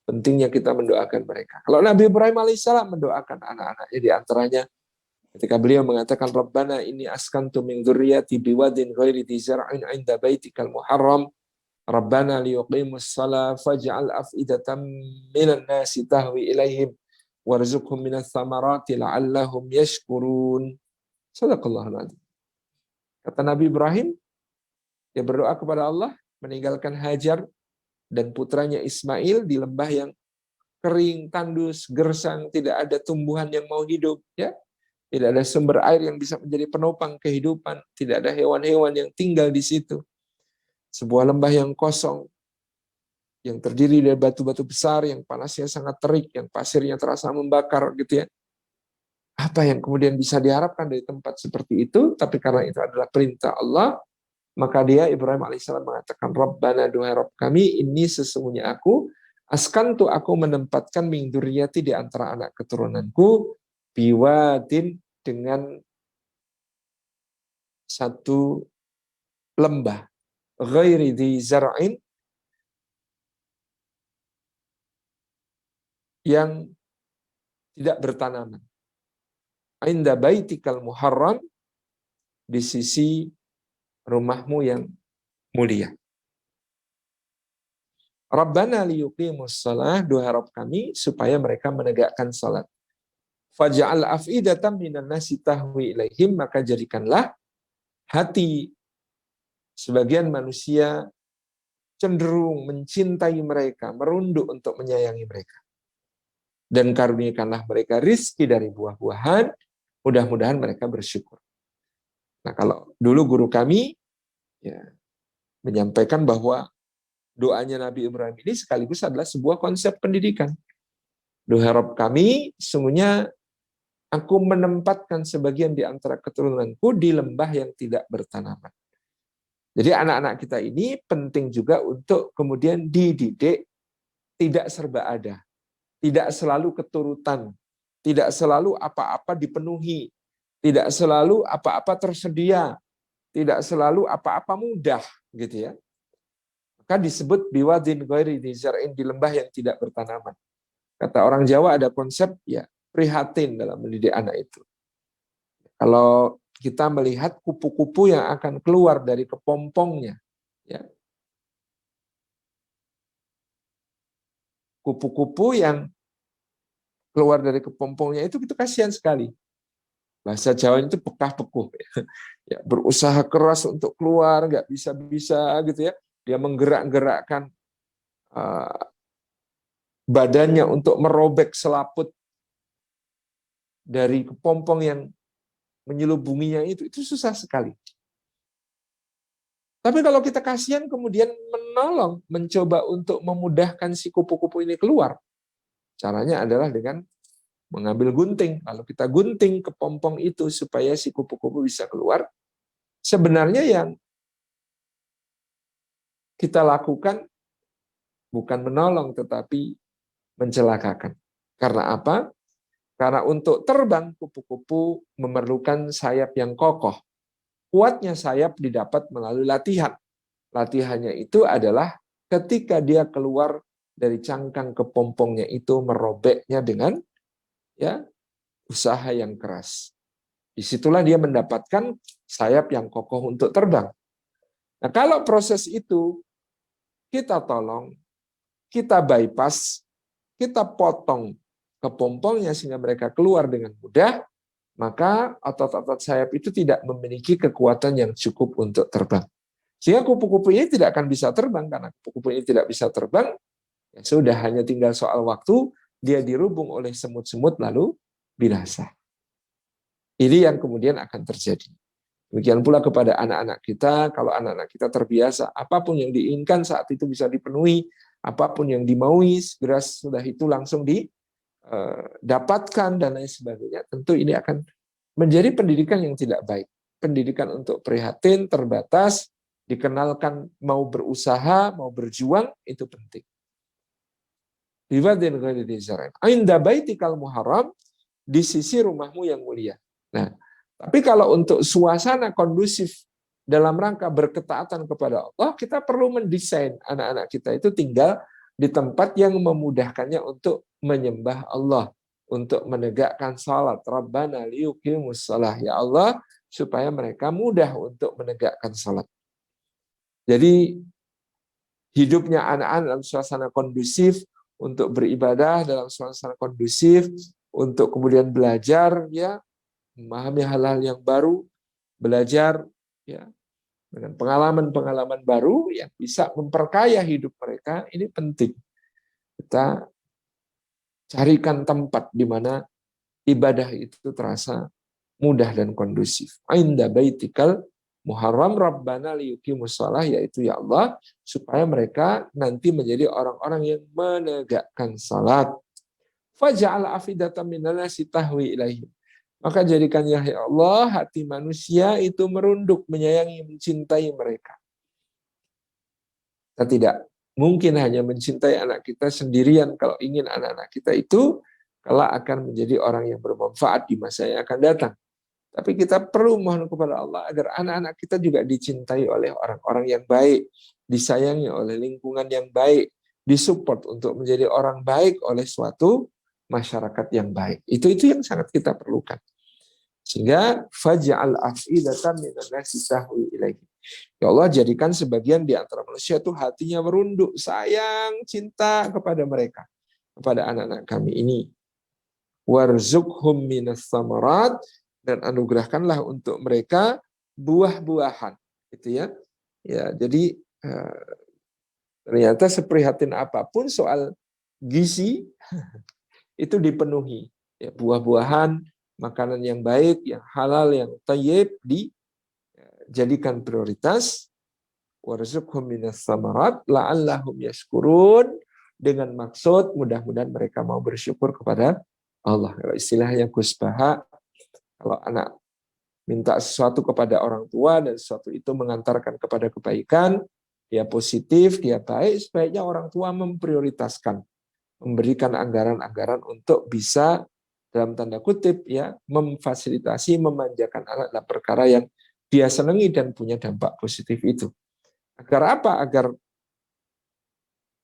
pentingnya kita mendoakan mereka. Kalau Nabi Ibrahim alaihissalam mendoakan anak-anaknya, di antaranya ketika beliau mengatakan, Rabbana inni askantu min dzurriyyati biwadin ghairi dzi zar'in 'inda baitikal muharram Rabbana liyuqimus shalah faj'al af'idatan minan nasi tahwi ilaihim warzuqhum minas tsamarati la'allahum yashkurun. Shadaqallahul adzim. Kata Nabi Ibrahim, dia berdoa kepada Allah meninggalkan Hajar dan putranya Ismail di lembah yang kering, tandus, gersang, tidak ada tumbuhan yang mau hidup, ya. Tidak ada sumber air yang bisa menjadi penopang kehidupan, tidak ada hewan-hewan yang tinggal di situ. Sebuah lembah yang kosong, yang terdiri dari batu-batu besar, yang panasnya sangat terik, yang pasirnya terasa membakar, gitu ya. Apa yang kemudian bisa diharapkan dari tempat seperti itu? Tapi karena itu adalah perintah Allah, maka dia Ibrahim alaihissalam mengatakan, Rabbana, duhai Rabb kami, ini sesungguhnya aku menempatkan min dzurriyyati di antara anak keturunanku, biwadin dengan satu lembah, ghairi dzi zar'in, yang tidak bertanaman, inda baitikal muharram, di sisi rumahmu yang mulia. Rabbana liyuqimus shalah, doa Rabb kami supaya mereka menegakkan salat. Faj'al af'idatan minan nasi tahwi ilaihim, maka jadikanlah hati sebagian manusia cenderung mencintai mereka, merunduk untuk menyayangi mereka. Dan karuniakanlah mereka rizki dari buah-buahan, mudah-mudahan mereka bersyukur. Nah, kalau dulu guru kami ya menyampaikan bahwa doanya Nabi Ibrahim ini sekaligus adalah sebuah konsep pendidikan. Doa Rabb kami, sesungguhnya aku menempatkan sebagian di antara keturunanku di lembah yang tidak bertanaman. Jadi anak-anak kita ini penting juga untuk kemudian dididik tidak serba ada, tidak selalu keturutan, tidak selalu apa-apa dipenuhi, tidak selalu apa-apa tersedia, tidak selalu apa-apa mudah, gitu ya. Maka disebut biwadin ghairi dzi zar'in, di lembah yang tidak bertanaman. Kata orang Jawa ada konsep ya prihatin dalam mendidik anak itu. Kalau kita melihat kupu-kupu yang akan keluar dari kepompongnya, ya. Kupu-kupu yang keluar dari kepompongnya itu kasihan sekali. Bahasa Jawa itu pekah-pekuh, ya, berusaha keras untuk keluar, nggak bisa-bisa gitu ya. Dia menggerak-gerakkan badannya untuk merobek selaput dari kepompong yang menyelubunginya itu susah sekali. Tapi kalau kita kasihan kemudian menolong, mencoba untuk memudahkan si kupu-kupu ini keluar, caranya adalah dengan mengambil gunting. Lalu kita gunting kepompong itu supaya si kupu-kupu bisa keluar. Sebenarnya yang kita lakukan bukan menolong, tetapi mencelakakan. Karena apa? Karena untuk terbang, kupu-kupu memerlukan sayap yang kokoh. Kuatnya sayap didapat melalui latihan. Latihannya itu adalah ketika dia keluar dari cangkang kepompongnya itu, merobeknya dengan ya usaha yang keras. Disitulah dia mendapatkan sayap yang kokoh untuk terbang. Nah, kalau proses itu kita tolong, kita bypass, kita potong kepompongnya sehingga mereka keluar dengan mudah, maka otot-otot sayap itu tidak memiliki kekuatan yang cukup untuk terbang. Sehingga kupu-kupu ini tidak akan bisa terbang. Karena kupu-kupu ini tidak bisa terbang, ya sudah, hanya tinggal soal waktu, dia dirubung oleh semut-semut lalu binasa. Ini yang kemudian akan terjadi. Demikian pula kepada anak-anak kita, kalau anak-anak kita terbiasa, apapun yang diinginkan saat itu bisa dipenuhi, apapun yang dimaui, segera sudah itu langsung didapatkan, dan lain sebagainya, tentu ini akan menjadi pendidikan yang tidak baik. Pendidikan untuk prihatin, terbatas, dikenalkan mau berusaha, mau berjuang, itu penting. Inda baitikal muharram, di sisi rumahmu yang mulia. Nah, tapi kalau untuk suasana kondusif dalam rangka berketaatan kepada Allah, kita perlu mendesain anak-anak kita itu tinggal di tempat yang memudahkannya untuk menyembah Allah, untuk menegakkan salat. Rabbana liyuqimus shalah, ya Allah, supaya mereka mudah untuk menegakkan salat. Jadi hidupnya anak-anak dalam suasana kondusif, untuk beribadah dalam suasana kondusif, untuk kemudian belajar, ya, memahami hal-hal yang baru, belajar ya dengan pengalaman-pengalaman baru yang bisa memperkaya hidup mereka, ini penting. Kita carikan tempat di mana ibadah itu terasa mudah dan kondusif. Inda baitikal muharram rabbana liyuqimus shalah, yaitu ya Allah, supaya mereka nanti menjadi orang-orang yang menegakkan salat. Faj'al afidatan minan nasi tahwi ilaihim. Maka jadikannya ya Allah hati manusia itu merunduk, menyayangi, mencintai mereka. Kita tidak mungkin hanya mencintai anak kita sendirian kalau ingin anak-anak kita itu kelak akan menjadi orang yang bermanfaat di masa yang akan datang. Tapi kita perlu mohon kepada Allah agar anak-anak kita juga dicintai oleh orang-orang yang baik, disayangi oleh lingkungan yang baik, disupport untuk menjadi orang baik oleh suatu masyarakat yang baik. Itu yang sangat kita perlukan. Sehingga faj'al af'idatan minan nasi tahwi ilaihi. Ya Allah, jadikan sebagian di antara manusia itu hatinya merunduk, sayang, cinta kepada mereka, kepada anak-anak kami ini. Warzuqhum minas samarat, dan anugerahkanlah untuk mereka buah-buahan, gitu ya. Ya, jadi ternyata seprihatin apapun soal gizi itu dipenuhi. Ya, buah-buahan, makanan yang baik, yang halal, yang thayyib dijadikan prioritas. Warzuqhum minas samarat la'allahum yashkurun, dengan maksud mudah-mudahan mereka mau bersyukur kepada Allah. Kalau istilahnya Gus Baha, kalau anak minta sesuatu kepada orang tua dan sesuatu itu mengantarkan kepada kebaikan, dia positif, dia baik, sebaiknya orang tua memprioritaskan, memberikan anggaran-anggaran untuk bisa dalam tanda kutip ya memfasilitasi, memanjakan anak dalam perkara yang dia senangi dan punya dampak positif itu. Agar apa? Agar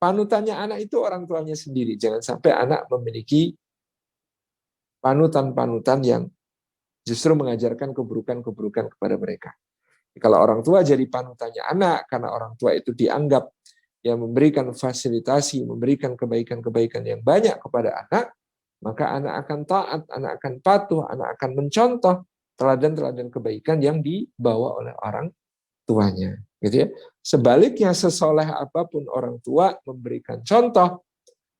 panutannya anak itu orang tuanya sendiri. Jangan sampai anak memiliki panutan-panutan yang justru mengajarkan keburukan-keburukan kepada mereka. Kalau orang tua jadi panutannya anak, karena orang tua itu dianggap yang memberikan fasilitasi, memberikan kebaikan-kebaikan yang banyak kepada anak, maka anak akan taat, anak akan patuh, anak akan mencontoh teladan-teladan kebaikan yang dibawa oleh orang tuanya. Gitu ya. Sebaliknya, sesoleh apapun orang tua memberikan contoh,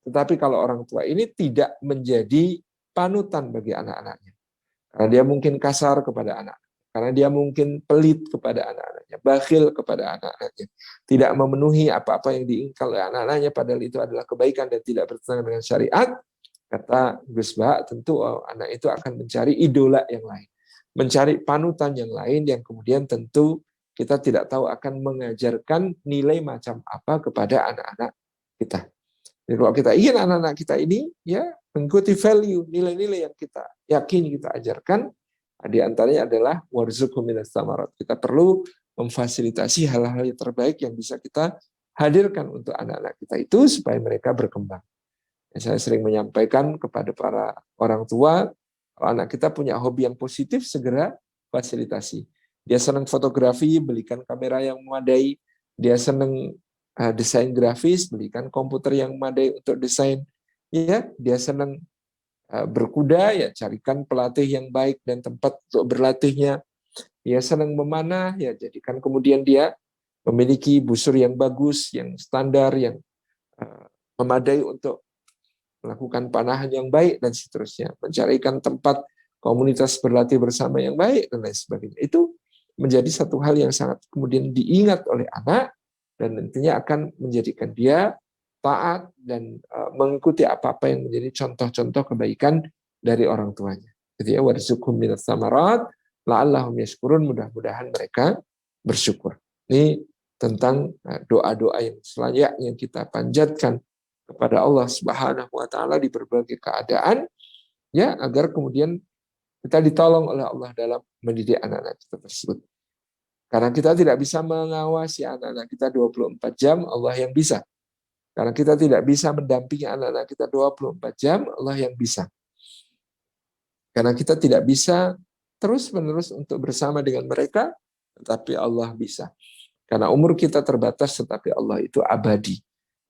tetapi kalau orang tua ini tidak menjadi panutan bagi anak-anaknya, karena dia mungkin kasar kepada anak, karena dia mungkin pelit kepada anak-anaknya, bakhil kepada anak-anaknya, tidak memenuhi apa-apa yang diinginkan oleh anak-anaknya, padahal itu adalah kebaikan dan tidak bertentangan dengan syariat, kata Gus Bah, tentu anak itu akan mencari idola yang lain, mencari panutan yang lain yang kemudian tentu kita tidak tahu akan mengajarkan nilai macam apa kepada anak-anak kita. Jadi kalau kita ingin anak-anak kita ini ya mengikuti value, nilai-nilai yang kita yakini, kita ajarkan, di antaranya adalah warzuqhum minas tsamarat. Kita perlu memfasilitasi hal-hal yang terbaik yang bisa kita hadirkan untuk anak-anak kita itu supaya mereka berkembang. Saya sering menyampaikan kepada para orang tua, kalau anak kita punya hobi yang positif, segera fasilitasi. Dia senang fotografi, belikan kamera yang memadai. Dia senang desain grafis, belikan komputer yang memadai untuk desain. Ya, dia senang berkuda, ya carikan pelatih yang baik dan tempat untuk berlatihnya. Dia senang memanah, ya jadikan kemudian dia memiliki busur yang bagus, yang standar, yang memadai untuk melakukan panahan yang baik dan seterusnya. Mencarikan tempat komunitas berlatih bersama yang baik dan lain sebagainya. Itu menjadi satu hal yang sangat kemudian diingat oleh anak dan nantinya akan menjadikan dia taat dan mengikuti apa-apa yang menjadi contoh-contoh kebaikan dari orang tuanya. Jadi ya warzuqhum minas tsamarat la'allahum yashkurun, mudah-mudahan mereka bersyukur. Ini tentang doa-doa yang selayaknya kita panjatkan kepada Allah Subhanahu wa taala di berbagai keadaan ya agar kemudian kita ditolong oleh Allah dalam mendidik anak-anak kita tersebut. Karena kita tidak bisa mengawasi anak-anak kita 24 jam, Allah yang bisa. Karena kita tidak bisa mendampingi anak-anak kita 24 jam, Allah yang bisa. Karena kita tidak bisa terus-menerus untuk bersama dengan mereka, tetapi Allah bisa. Karena umur kita terbatas, tetapi Allah itu abadi.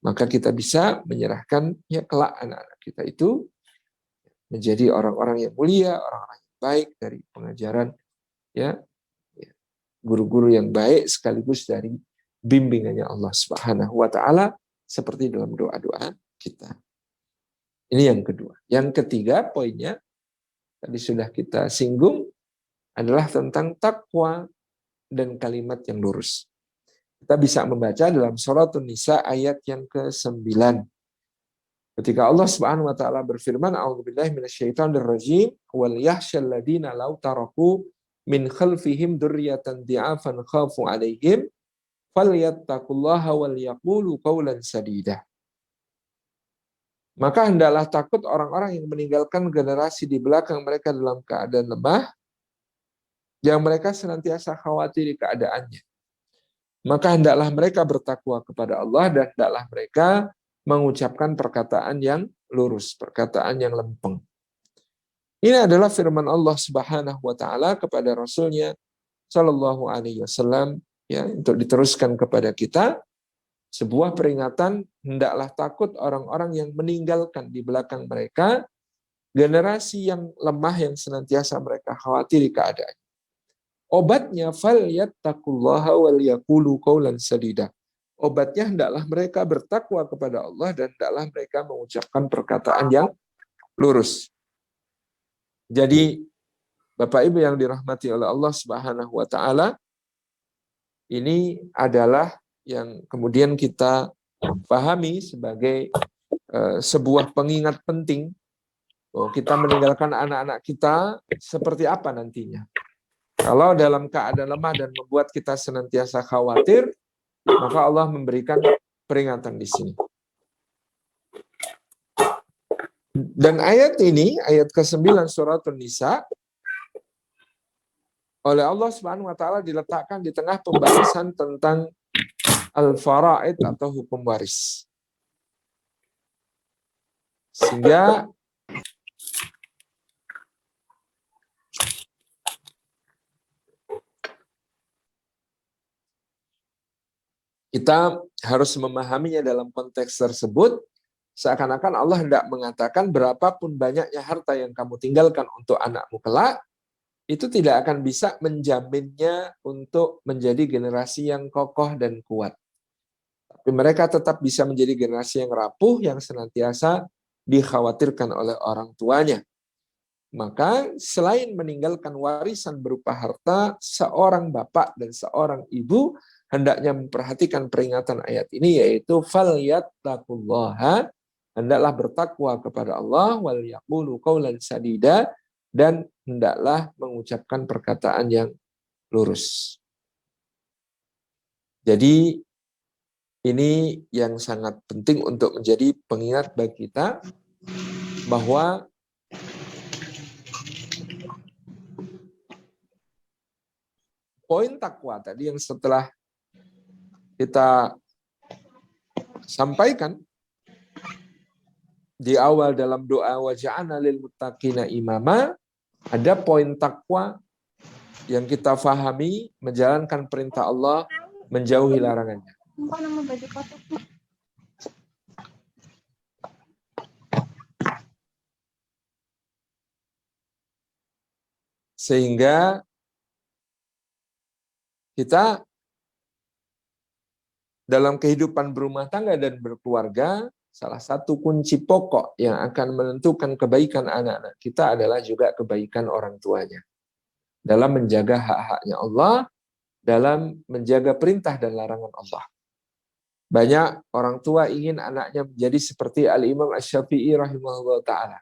Maka kita bisa menyerahkan ya kelak anak-anak kita itu menjadi orang-orang yang mulia, orang-orang yang baik dari pengajaran ya guru-guru yang baik sekaligus dari bimbingannya Allah Subhanahu wa taala seperti dalam doa-doa kita. Ini yang kedua. Yang ketiga poinnya tadi sudah kita singgung adalah tentang takwa dan kalimat yang lurus. Kita bisa membaca dalam Surat An-Nisa ayat yang ke-9. Ketika Allah Subhanahu wa taala berfirman, "A'udzubillahi minasyaitonir rajim, wal yakhshal ladina law taraku min khalfihim dzurriyyatan dhi'afan khafu 'alaihim falyattaqullaha wal yaqulu qawlan sadida." Maka hendaklah takut orang-orang yang meninggalkan generasi di belakang mereka dalam keadaan lemah, yang mereka senantiasa khawatir keadaannya. Maka hendaklah mereka bertakwa kepada Allah dan hendaklah mereka mengucapkan perkataan yang lurus, perkataan yang lempeng. Ini adalah firman Allah Subhanahu wa taala kepada Rasul-Nya sallallahu alaihi wasallam ya untuk diteruskan kepada kita sebuah peringatan, hendaklah takut orang-orang yang meninggalkan di belakang mereka generasi yang lemah yang senantiasa mereka khawatiri keadaan. Obatnya falyattaqullaha wal yaqulu qawlan sadida. Obatnya hendaklah mereka bertakwa kepada Allah dan hendaklah mereka mengucapkan perkataan yang lurus. Jadi Bapak Ibu yang dirahmati oleh Allah Subhanahu wa taala, ini adalah yang kemudian kita pahami sebagai sebuah pengingat penting bahwa kita meninggalkan anak-anak kita seperti apa nantinya. Kalau dalam keadaan lemah dan membuat kita senantiasa khawatir, maka Allah memberikan peringatan di sini. Dan ayat ini, ayat ke-9 surat An-Nisa, oleh Allah Subhanahu wa taala diletakkan di tengah pembahasan tentang al-faraid atau hukum waris. Sehingga kita harus memahaminya dalam konteks tersebut, seakan-akan Allah hendak mengatakan berapapun banyaknya harta yang kamu tinggalkan untuk anakmu kelak, itu tidak akan bisa menjaminnya untuk menjadi generasi yang kokoh dan kuat. Tapi mereka tetap bisa menjadi generasi yang rapuh, yang senantiasa dikhawatirkan oleh orang tuanya. Maka selain meninggalkan warisan berupa harta, seorang bapak dan seorang ibu hendaknya memperhatikan peringatan ayat ini, yaitu falyattaqullaha, hendaklah bertakwa kepada Allah, wal yaqulu qaulan sadida, dan hendaklah mengucapkan perkataan yang lurus. Jadi ini yang sangat penting untuk menjadi pengingat bagi kita bahwa poin takwa tadi yang setelah kita sampaikan di awal dalam doa waja'alna lil muttaqina imama, ada poin takwa yang kita fahami, menjalankan perintah Allah, menjauhi larangannya. Sehingga kita dalam kehidupan berumah tangga dan berkeluarga, salah satu kunci pokok yang akan menentukan kebaikan anak-anak kita adalah juga kebaikan orang tuanya. Dalam menjaga hak-haknya Allah, dalam menjaga perintah dan larangan Allah. Banyak orang tua ingin anaknya menjadi seperti Al-Imam Asy-Syafi'i rahimahullah ta'ala.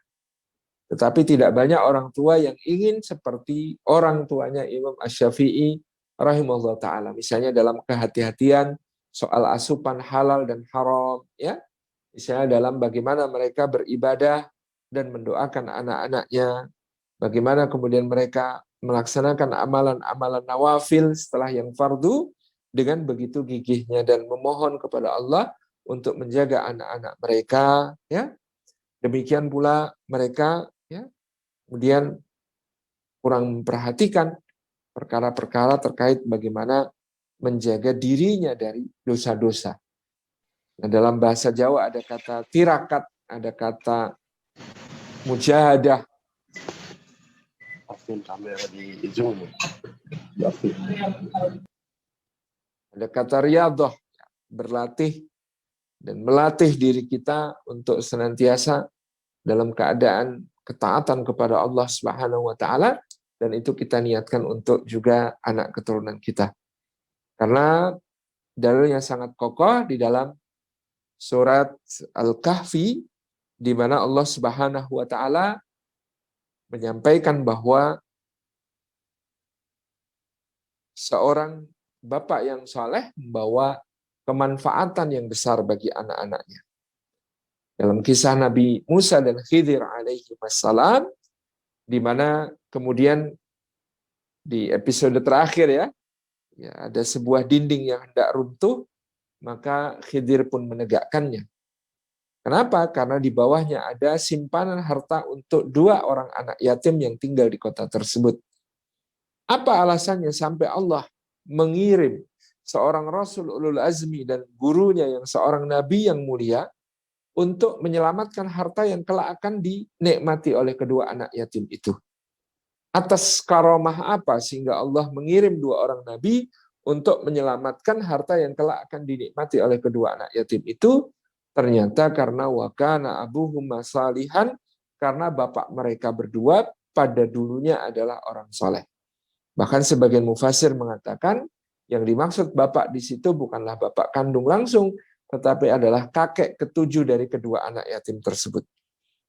Tetapi tidak banyak orang tua yang ingin seperti orang tuanya Imam Asy-Syafi'i rahimahullah ta'ala. Misalnya dalam kehati-hatian soal asupan halal dan haram, ya. Misalnya dalam bagaimana mereka beribadah dan mendoakan anak-anaknya, bagaimana kemudian mereka melaksanakan amalan-amalan nawafil setelah yang fardu dengan begitu gigihnya dan memohon kepada Allah untuk menjaga anak-anak mereka, ya. Demikian pula mereka, ya, kemudian kurang memperhatikan perkara-perkara terkait bagaimana menjaga dirinya dari dosa-dosa. Nah, dalam bahasa Jawa ada kata tirakat, ada kata mujahadah, kamera di Zoom. ada kata riyadhah, berlatih dan melatih diri kita untuk senantiasa dalam keadaan ketaatan kepada Allah Subhanahu wa taala, dan itu kita niatkan untuk juga anak keturunan kita. Karena dalilnya sangat kokoh di dalam surat Al-Kahfi, di mana Allah Subhanahu wa taala menyampaikan bahwa seorang bapak yang saleh membawa kemanfaatan yang besar bagi anak-anaknya. Dalam kisah Nabi Musa dan Khidir alaihi wassalam, di mana kemudian di episode terakhir, ya ada sebuah dinding yang hendak runtuh, maka Khidir pun menegakkannya. Kenapa? Karena di bawahnya ada simpanan harta untuk 2 orang anak yatim yang tinggal di kota tersebut. Apa alasannya sampai Allah mengirim seorang Rasul Ulul Azmi dan gurunya yang seorang Nabi yang mulia untuk menyelamatkan harta yang kelak akan dinikmati oleh kedua anak yatim itu? Atas karomah apa sehingga Allah mengirim 2 orang Nabi untuk menyelamatkan harta yang kelak akan dinikmati oleh kedua anak yatim itu? Ternyata karena wakana abuhuma salihan, karena bapak mereka berdua pada dulunya adalah orang soleh. Bahkan sebagian mufassir mengatakan yang dimaksud bapak di situ bukanlah bapak kandung langsung, tetapi adalah kakek ketujuh dari kedua anak yatim tersebut.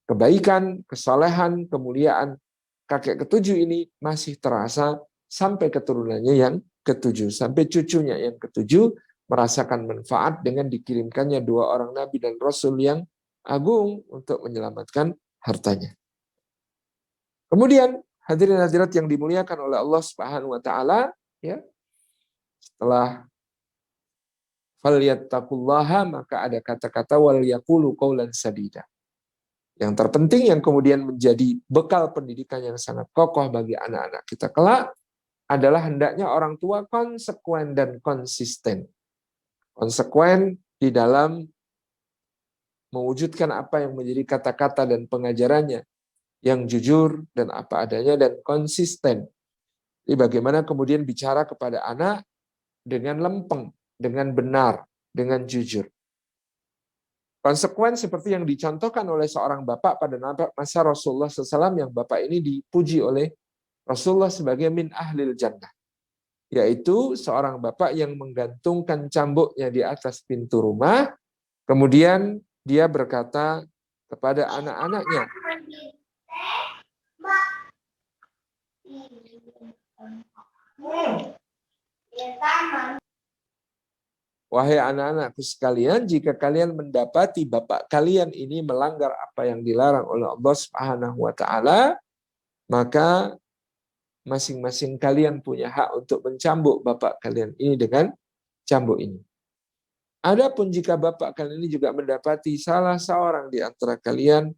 Kebaikan, kesolehan, kemuliaan kakek ketujuh ini masih terasa sampai keturunannya yang ketujuh, sampai cucunya yang ketujuh merasakan manfaat dengan dikirimkannya 2 orang nabi dan rasul yang agung untuk menyelamatkan hartanya. Kemudian hadirin hadirat yang dimuliakan oleh Allah Subhanahu wa taala, ya. Setelah falyattaqullaha, maka ada kata-kata wal yaqulu qaulan sadida. Yang terpenting yang kemudian menjadi bekal pendidikan yang sangat kokoh bagi anak-anak kita kelak adalah hendaknya orang tua konsekuen dan konsisten. Konsekuen di dalam mewujudkan apa yang menjadi kata-kata dan pengajarannya, yang jujur dan apa adanya dan konsisten. Jadi bagaimana kemudian bicara kepada anak dengan lempeng, dengan benar, dengan jujur. Konsekuen seperti yang dicontohkan oleh seorang bapak pada masa Rasulullah SAW, yang bapak ini dipuji oleh Rasulullah sebagai min ahlil jannah. Yaitu seorang bapak yang menggantungkan cambuknya di atas pintu rumah, kemudian dia berkata kepada anak-anaknya, wahai anak-anakku sekalian, jika kalian mendapati bapak kalian ini melanggar apa yang dilarang oleh Allah Subhanahu wa taala, maka masing-masing kalian punya hak untuk mencambuk bapak kalian ini dengan cambuk ini. Adapun jika bapak kalian ini juga mendapati salah seorang di antara kalian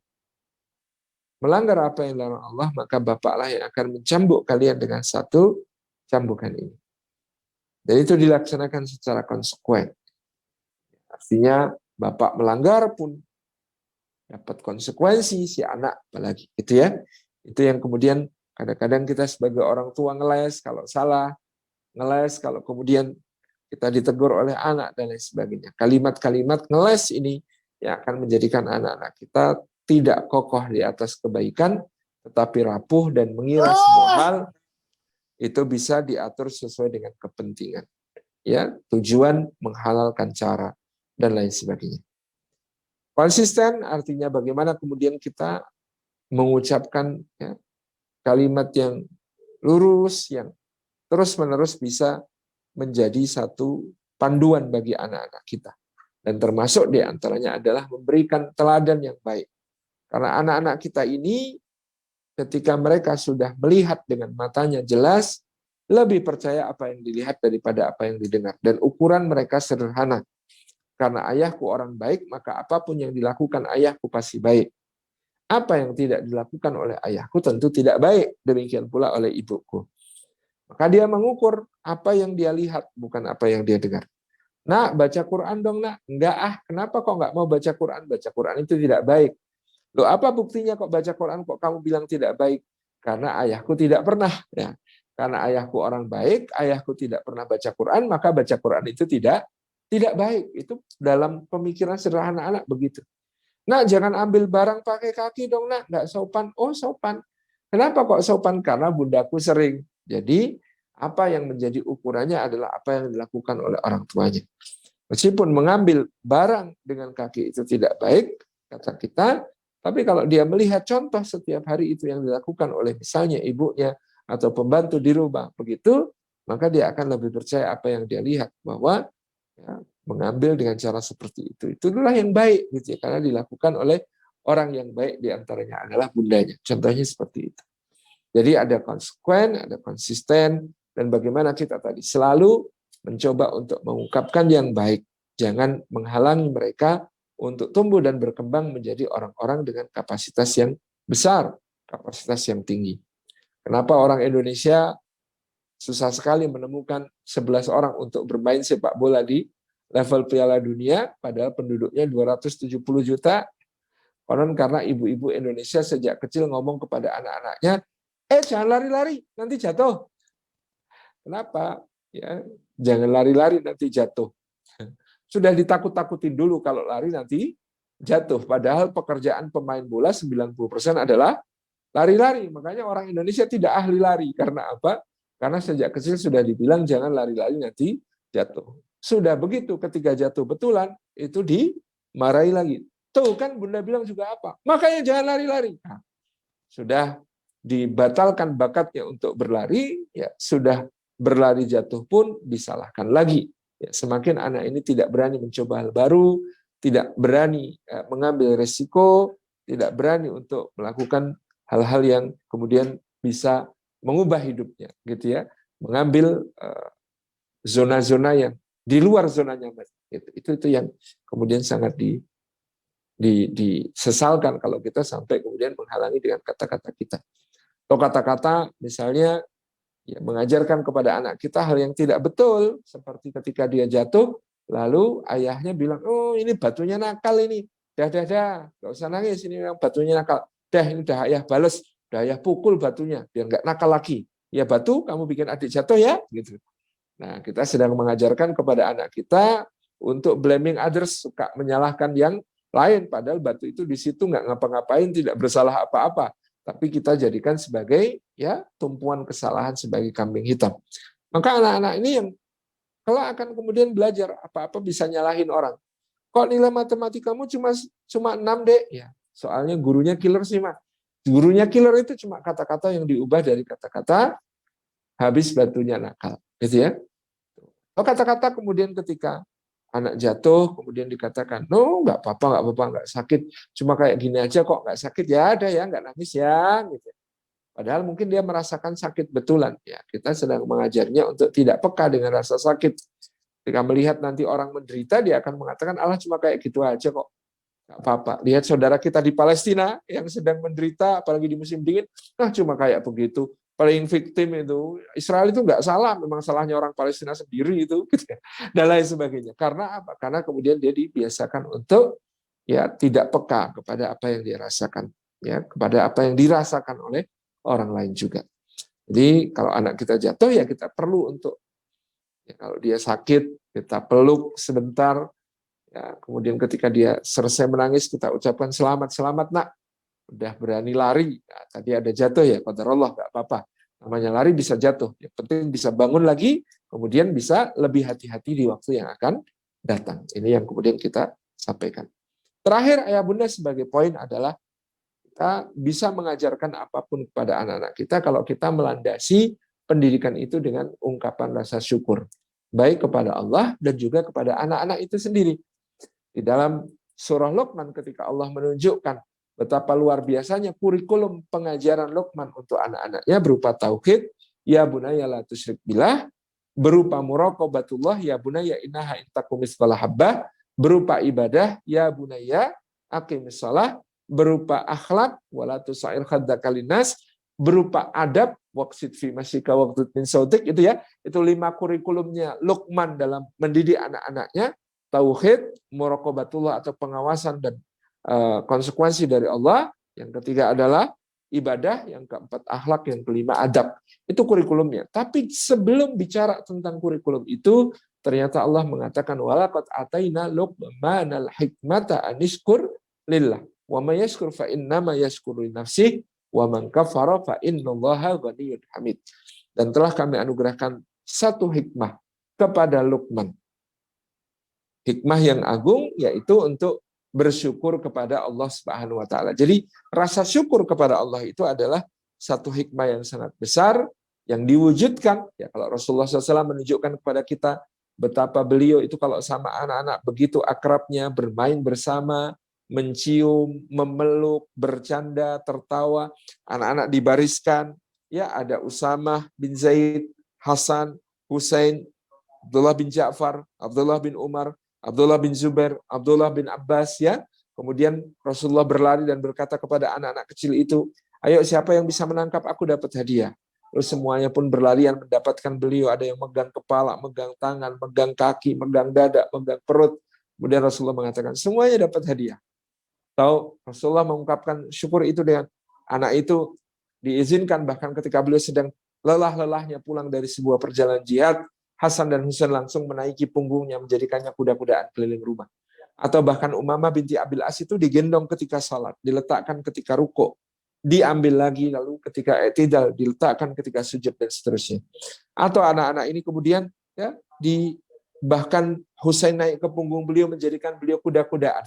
melanggar apa yang dilarang Allah, maka bapaklah yang akan mencambuk kalian dengan satu cambukan ini. Dan itu dilaksanakan secara konsekuen. Artinya bapak melanggar pun dapat konsekuensi, si anak apalagi. Gitu ya. Itu yang kemudian kadang-kadang kita sebagai orang tua ngeles kalau salah, ngeles kalau kemudian kita ditegur oleh anak dan lain sebagainya. Kalimat-kalimat ngeles ini yang akan menjadikan anak-anak kita tidak kokoh di atas kebaikan, tetapi rapuh dan mengira semua hal itu bisa diatur sesuai dengan kepentingan. Ya, tujuan menghalalkan cara dan lain sebagainya. Konsisten artinya bagaimana kemudian kita mengucapkan ya, kalimat yang lurus, yang terus-menerus bisa menjadi satu panduan bagi anak-anak kita. Dan termasuk diantaranya adalah memberikan teladan yang baik. Karena anak-anak kita ini ketika mereka sudah melihat dengan matanya jelas, lebih percaya apa yang dilihat daripada apa yang didengar. Dan ukuran mereka sederhana. Karena ayahku orang baik, maka apapun yang dilakukan ayahku pasti baik. Apa yang tidak dilakukan oleh ayahku tentu tidak baik. Demikian pula oleh ibuku. Maka dia mengukur apa yang dia lihat, bukan apa yang dia dengar. Nak, baca Quran dong, nak. Enggak, kenapa kok enggak mau baca Quran? Baca Quran itu tidak baik. Loh, apa buktinya kok baca Quran kok kamu bilang tidak baik? Karena ayahku tidak pernah. Ya. Karena ayahku orang baik, ayahku tidak pernah baca Quran, maka baca Quran itu tidak baik. Itu dalam pemikiran sederhana anak begitu. Nak, jangan ambil barang pakai kaki dong, nak. Enggak sopan. Oh, sopan. Kenapa kok sopan? Karena bundaku sering. Jadi, apa yang menjadi ukurannya adalah apa yang dilakukan oleh orang tuanya. Meskipun mengambil barang dengan kaki itu tidak baik, kata kita, tapi kalau dia melihat contoh setiap hari itu yang dilakukan oleh misalnya ibunya atau pembantu di rumah, begitu, maka dia akan lebih percaya apa yang dia lihat, bahwa ya, mengambil dengan cara seperti itu. Itulah yang baik, gitu ya, karena dilakukan oleh orang yang baik, diantaranya adalah bundanya. Contohnya seperti itu. Jadi ada konsekuen, ada konsisten, dan bagaimana kita tadi selalu mencoba untuk mengungkapkan yang baik. Jangan menghalangi mereka untuk tumbuh dan berkembang menjadi orang-orang dengan kapasitas yang besar, kapasitas yang tinggi. Kenapa orang Indonesia susah sekali menemukan 11 orang untuk bermain sepak bola di level Piala Dunia, padahal penduduknya 270 juta. Konon karena ibu-ibu Indonesia sejak kecil ngomong kepada anak-anaknya, jangan lari-lari, nanti jatuh. Kenapa? Ya, jangan lari-lari, nanti jatuh. Sudah ditakut-takutin dulu kalau lari nanti jatuh. Padahal pekerjaan pemain bola 90% adalah lari-lari. Makanya orang Indonesia tidak ahli lari. Karena apa? Karena sejak kecil sudah dibilang jangan lari-lari nanti jatuh. Sudah begitu ketika jatuh betulan, itu dimarahi lagi. Tuh kan Bunda bilang juga apa? Makanya jangan lari-lari. Nah, sudah dibatalkan bakatnya untuk berlari, ya sudah berlari jatuh pun disalahkan lagi. Ya, semakin anak ini tidak berani mencoba hal baru, tidak berani mengambil resiko, tidak berani untuk melakukan hal-hal yang kemudian bisa mengubah hidupnya, gitu ya, mengambil zona-zona yang di luar zona nyaman. Itu yang kemudian sangat disesalkan kalau kita sampai kemudian menghalangi dengan kata-kata kita. Atau kata-kata misalnya ya, mengajarkan kepada anak kita hal yang tidak betul, seperti ketika dia jatuh, lalu ayahnya bilang, oh ini batunya nakal ini, dah, gak usah nangis, ini yang batunya nakal, dah ini udah ayah bales, udah ayah pukul batunya, biar nggak nakal lagi. Ya batu, kamu bikin adik jatuh ya, gitu. Nah kita sedang mengajarkan kepada anak kita untuk blaming others, suka menyalahkan yang lain, padahal batu itu di situ nggak ngapa-ngapain, tidak bersalah apa-apa. Tapi kita jadikan sebagai ya tumpuan kesalahan sebagai kambing hitam. Maka anak-anak ini yang kalau akan kemudian belajar apa-apa bisa nyalahin orang. Kok nilai matematikamu cuma 6 dek? Ya, soalnya gurunya killer sih, Mak. Gurunya killer itu cuma kata-kata yang diubah dari kata-kata habis batunya nakal, gitu ya. Oh, kata-kata kemudian ketika anak jatuh, kemudian dikatakan, no, nggak apa-apa, nggak sakit, cuma kayak gini aja kok, nggak sakit ya, ada ya, nggak nangis ya, gitu. Padahal mungkin dia merasakan sakit betulan. Ya, kita sedang mengajarnya untuk tidak peka dengan rasa sakit. Ketika melihat nanti orang menderita, dia akan mengatakan, Allah cuma kayak gitu aja kok, nggak apa-apa. Lihat saudara kita di Palestina yang sedang menderita, apalagi di musim dingin, nah cuma kayak begitu. Paling victim itu Israel itu nggak salah, memang salahnya orang Palestina sendiri itu, gitu ya. Dan lain sebagainya. Karena apa? Karena kemudian dia dibiasakan untuk ya tidak peka kepada apa yang dia rasakan, ya kepada apa yang dirasakan oleh orang lain juga. Jadi kalau anak kita jatuh ya kita perlu untuk ya, kalau dia sakit kita peluk sebentar. Ya, kemudian ketika dia selesai menangis kita ucapkan selamat nak. Udah berani lari, nah, tadi ada jatuh ya, qadarullah nggak apa-apa. Namanya lari bisa jatuh, yang penting bisa bangun lagi, kemudian bisa lebih hati-hati di waktu yang akan datang. Ini yang kemudian kita sampaikan. Terakhir, ayah bunda sebagai poin adalah kita bisa mengajarkan apapun kepada anak-anak kita kalau kita melandasi pendidikan itu dengan ungkapan rasa syukur, baik kepada Allah dan juga kepada anak-anak itu sendiri. Di dalam surah Luqman ketika Allah menunjukkan betapa luar biasanya kurikulum pengajaran Luqman untuk anak-anaknya berupa tauhid, ya bunayya la tusyrik billah, berupa muraqabatullah, ya bunayya innaha in takum mithqala habbah, berupa ibadah, ya bunayya aqimis shalah, berupa akhlak, wala tusair khaddaka linnas, berupa adab, waqsid fi masyika waqtud min sautik, itu ya, itu 5 kurikulumnya Luqman dalam mendidik anak-anaknya, tauhid, muraqabatullah atau pengawasan dan konsekuensi dari Allah, yang ketiga adalah ibadah, yang keempat akhlak, yang kelima adab. Itu kurikulumnya. Tapi sebelum bicara tentang kurikulum itu, ternyata Allah mengatakan walaqad ataina luqmanal hikmata anishkur lillah wa may yashkur fa innama yashkuru li nafsihi wa man kafara fa innallaha ghaniyyun hamid. Dan telah kami anugerahkan satu hikmah kepada Luqman. Hikmah yang agung yaitu untuk bersyukur kepada Allah Subhanahu wa taala. Jadi rasa syukur kepada Allah itu adalah satu hikmah yang sangat besar yang diwujudkan ya kalau Rasulullah SAW menunjukkan kepada kita betapa beliau itu kalau sama anak-anak begitu akrabnya, bermain bersama, mencium, memeluk, bercanda, tertawa, anak-anak dibariskan, ya ada Usamah bin Zaid, Hasan, Husain, Abdullah bin Ja'far, Abdullah bin Umar, Abdullah bin Zubair, Abdullah bin Abbas, ya. Kemudian Rasulullah berlari dan berkata kepada anak-anak kecil itu, ayo siapa yang bisa menangkap aku dapat hadiah. Terus semuanya pun berlarian mendapatkan beliau. Ada yang megang kepala, megang tangan, megang kaki, megang dada, megang perut. Kemudian Rasulullah mengatakan, semuanya dapat hadiah. Tahu Rasulullah mengungkapkan syukur itu dengan anak itu diizinkan bahkan ketika beliau sedang lelah-lelahnya pulang dari sebuah perjalanan jihad, Hasan dan Husain langsung menaiki punggungnya menjadikannya kuda-kudaan keliling rumah. Atau bahkan Umamah binti Abil As itu digendong ketika salat, diletakkan ketika rukuk, diambil lagi lalu ketika i'tidal, diletakkan ketika sujud dan seterusnya. Atau anak-anak ini kemudian ya bahkan Husain naik ke punggung beliau menjadikan beliau kuda-kudaan.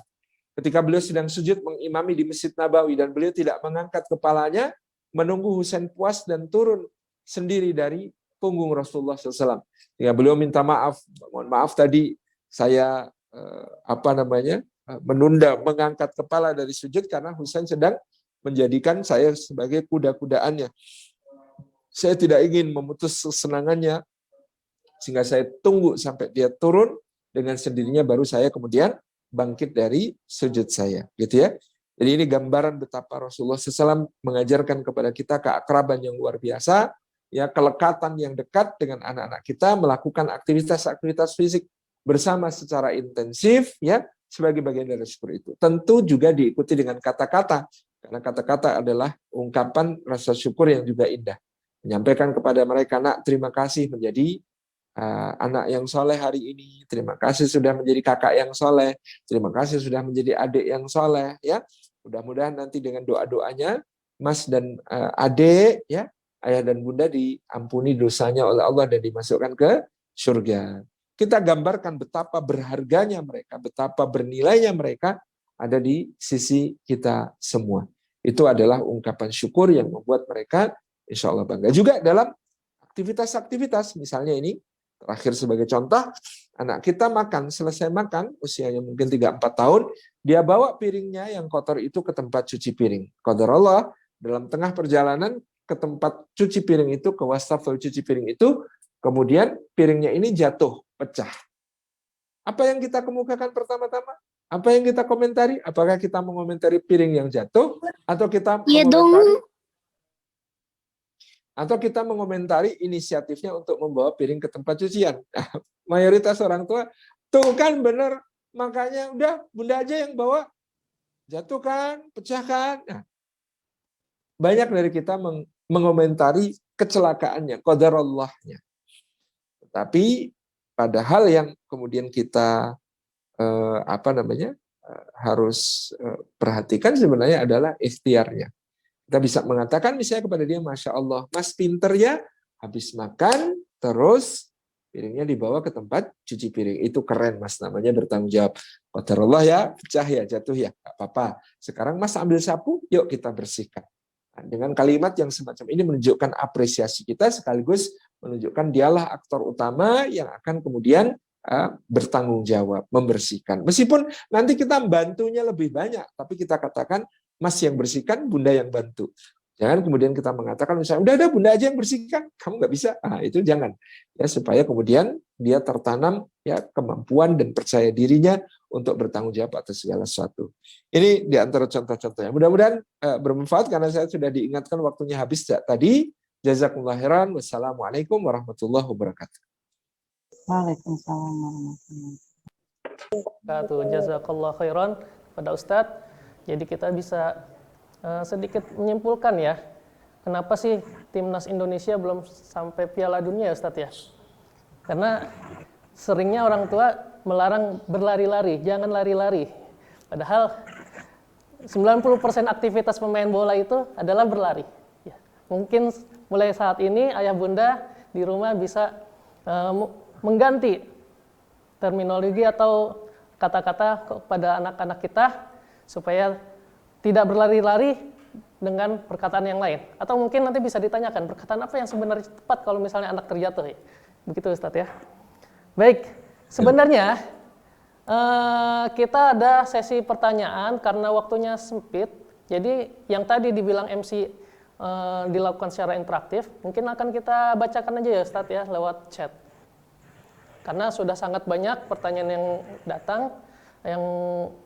Ketika beliau sedang sujud mengimami di Masjid Nabawi dan beliau tidak mengangkat kepalanya, menunggu Husain puas dan turun sendiri dari punggung Rasulullah SAW. Ya, beliau minta maaf, mohon maaf tadi saya menunda mengangkat kepala dari sujud karena Husain sedang menjadikan saya sebagai kuda-kudaannya. Saya tidak ingin memutus kesenangannya sehingga saya tunggu sampai dia turun dengan sendirinya baru saya kemudian bangkit dari sujud saya, gitu ya. Jadi ini gambaran betapa Rasulullah SAW mengajarkan kepada kita keakraban yang luar biasa, ya, kelekatan yang dekat dengan anak-anak kita, melakukan aktivitas-aktivitas fisik bersama secara intensif, ya, sebagai bagian dari syukur itu. Tentu juga diikuti dengan kata-kata, karena kata-kata adalah ungkapan rasa syukur yang juga indah. Menyampaikan kepada mereka, nak, terima kasih menjadi anak yang soleh hari ini, terima kasih sudah menjadi kakak yang soleh, terima kasih sudah menjadi adik yang soleh, ya. Mudah-mudahan nanti dengan doa-doanya Mas dan adik, ya, ayah dan bunda diampuni dosanya oleh Allah dan dimasukkan ke surga. Kita gambarkan betapa berharganya mereka, betapa bernilainya mereka ada di sisi kita semua. Itu adalah ungkapan syukur yang membuat mereka insya Allah bangga. Juga dalam aktivitas-aktivitas, misalnya ini terakhir sebagai contoh, anak kita makan, selesai makan, usianya mungkin 3-4 tahun, dia bawa piringnya yang kotor itu ke tempat cuci piring. Qadarullah, dalam tengah perjalanan ke tempat cuci piring itu, ke wastafel cuci piring itu, kemudian piringnya ini jatuh, pecah. Apa yang kita kemukakan pertama-tama? Apa yang kita komentari? Apakah kita mengomentari piring yang jatuh, atau kita mengomentari inisiatifnya untuk membawa piring ke tempat cucian? Nah, mayoritas orang tua, tuh kan benar, makanya udah bunda aja yang bawa, jatuh kan, pecah kan. Nah, banyak dari kita mengomentari kecelakaannya, qadarallahnya. Tapi pada hal yang kemudian kita harus perhatikan sebenarnya adalah ikhtiarnya. Kita bisa mengatakan misalnya kepada dia, Masya Allah, Mas pinter ya, habis makan, terus piringnya dibawa ke tempat cuci piring. Itu keren Mas, namanya bertanggung jawab. Qadarullah ya, pecah ya, jatuh ya, gak apa-apa. Sekarang Mas ambil sapu, yuk kita bersihkan. Nah, dengan kalimat yang semacam ini menunjukkan apresiasi kita, sekaligus menunjukkan dialah aktor utama yang akan kemudian bertanggung jawab, membersihkan. Meskipun nanti kita bantunya lebih banyak, tapi kita katakan, Mas yang bersihkan, bunda yang bantu. Jangan kemudian kita mengatakan, misalnya, udah ada bunda aja yang bersihkan, kamu nggak bisa. Nah, itu jangan. Ya, supaya kemudian dia tertanam ya kemampuan dan percaya dirinya untuk bertanggung jawab atas segala sesuatu. Ini di antara contoh-contohnya. Mudah-mudahan bermanfaat, karena saya sudah diingatkan waktunya habis tadi. Jazakumullah khairan. Wassalamualaikum warahmatullahi wabarakatuh. Waalaikumsalam warahmatullahi wabarakatuh. Jazakallah khairan pada Ustadz. Jadi kita bisa sedikit menyimpulkan ya, kenapa sih timnas Indonesia belum sampai Piala Dunia, Ustadz ya? Karena seringnya orang tua melarang berlari-lari, jangan lari-lari. Padahal 90% aktivitas pemain bola itu adalah berlari. Ya. Mungkin mulai saat ini ayah bunda di rumah bisa mengganti terminologi atau kata-kata kepada anak-anak kita supaya tidak berlari-lari dengan perkataan yang lain. Atau mungkin nanti bisa ditanyakan perkataan apa yang sebenarnya tepat kalau misalnya anak terjatuh. Begitu Ustadz ya. Baik, sebenarnya kita ada sesi pertanyaan karena waktunya sempit. Jadi yang tadi dibilang MC dilakukan secara interaktif, mungkin akan kita bacakan aja ya Ustadz ya lewat chat. Karena sudah sangat banyak pertanyaan yang datang, yang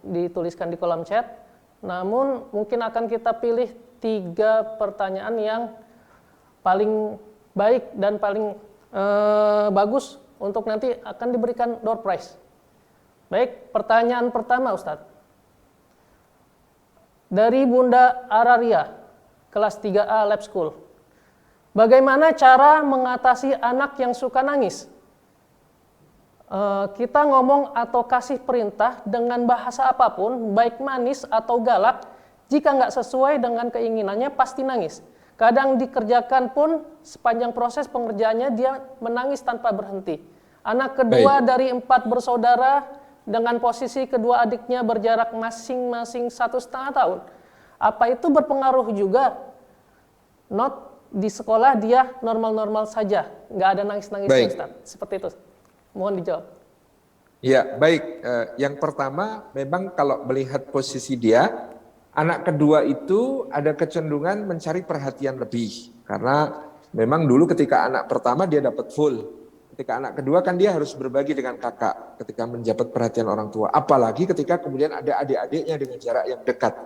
dituliskan di kolom chat. Namun mungkin akan kita pilih 3 pertanyaan yang paling baik dan paling bagus untuk nanti akan diberikan door prize. Baik, pertanyaan pertama Ustadz. Dari Bunda Araria, kelas 3A Lab School. Bagaimana cara mengatasi anak yang suka nangis? Kita ngomong atau kasih perintah dengan bahasa apapun, baik manis atau galak, jika nggak sesuai dengan keinginannya pasti nangis. Kadang dikerjakan pun sepanjang proses pengerjaannya dia menangis tanpa berhenti. Anak kedua dari 4 bersaudara dengan posisi kedua adiknya berjarak masing-masing 1,5 tahun. Apa itu berpengaruh juga? Not di sekolah dia normal-normal saja, nggak ada nangis-nangisnya Ustaz. Seperti itu. Mohon dijawab. Ya, baik. Yang pertama, memang kalau melihat posisi dia, anak kedua itu ada kecenderungan mencari perhatian lebih. Karena memang dulu ketika anak pertama dia dapat full. Ketika anak kedua kan dia harus berbagi dengan kakak ketika menjabat perhatian orang tua. Apalagi ketika kemudian ada adik-adiknya dengan jarak yang dekat.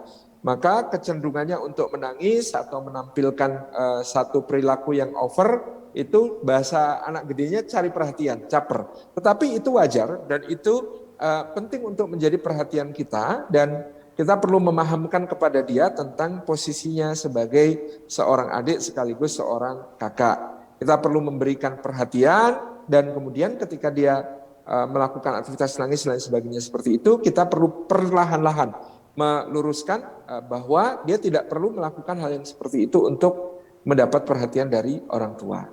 Maka kecenderungannya untuk menangis atau menampilkan satu perilaku yang over, itu bahasa anak gedenya cari perhatian, caper. Tetapi itu wajar dan itu penting untuk menjadi perhatian kita, dan kita perlu memahamkan kepada dia tentang posisinya sebagai seorang adik sekaligus seorang kakak. Kita perlu memberikan perhatian, dan kemudian ketika dia melakukan aktivitas nangis dan sebagainya seperti itu, kita perlu perlahan-lahan meluruskan bahwa dia tidak perlu melakukan hal yang seperti itu untuk mendapat perhatian dari orang tua.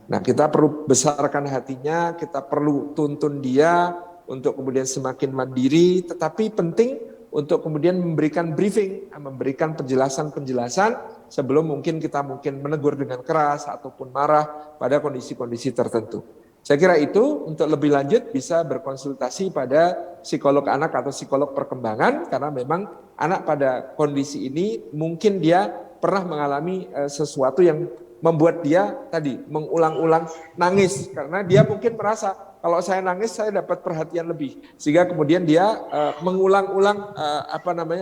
Nah, kita perlu besarkan hatinya, kita perlu tuntun dia untuk kemudian semakin mandiri, tetapi penting untuk kemudian memberikan briefing, memberikan penjelasan-penjelasan sebelum kita menegur dengan keras ataupun marah pada kondisi-kondisi tertentu. Saya kira itu untuk lebih lanjut bisa berkonsultasi pada psikolog anak atau psikolog perkembangan, karena memang anak pada kondisi ini mungkin dia pernah mengalami sesuatu yang membuat dia tadi mengulang-ulang nangis, karena dia mungkin merasa kalau saya nangis saya dapat perhatian lebih, sehingga kemudian dia mengulang-ulang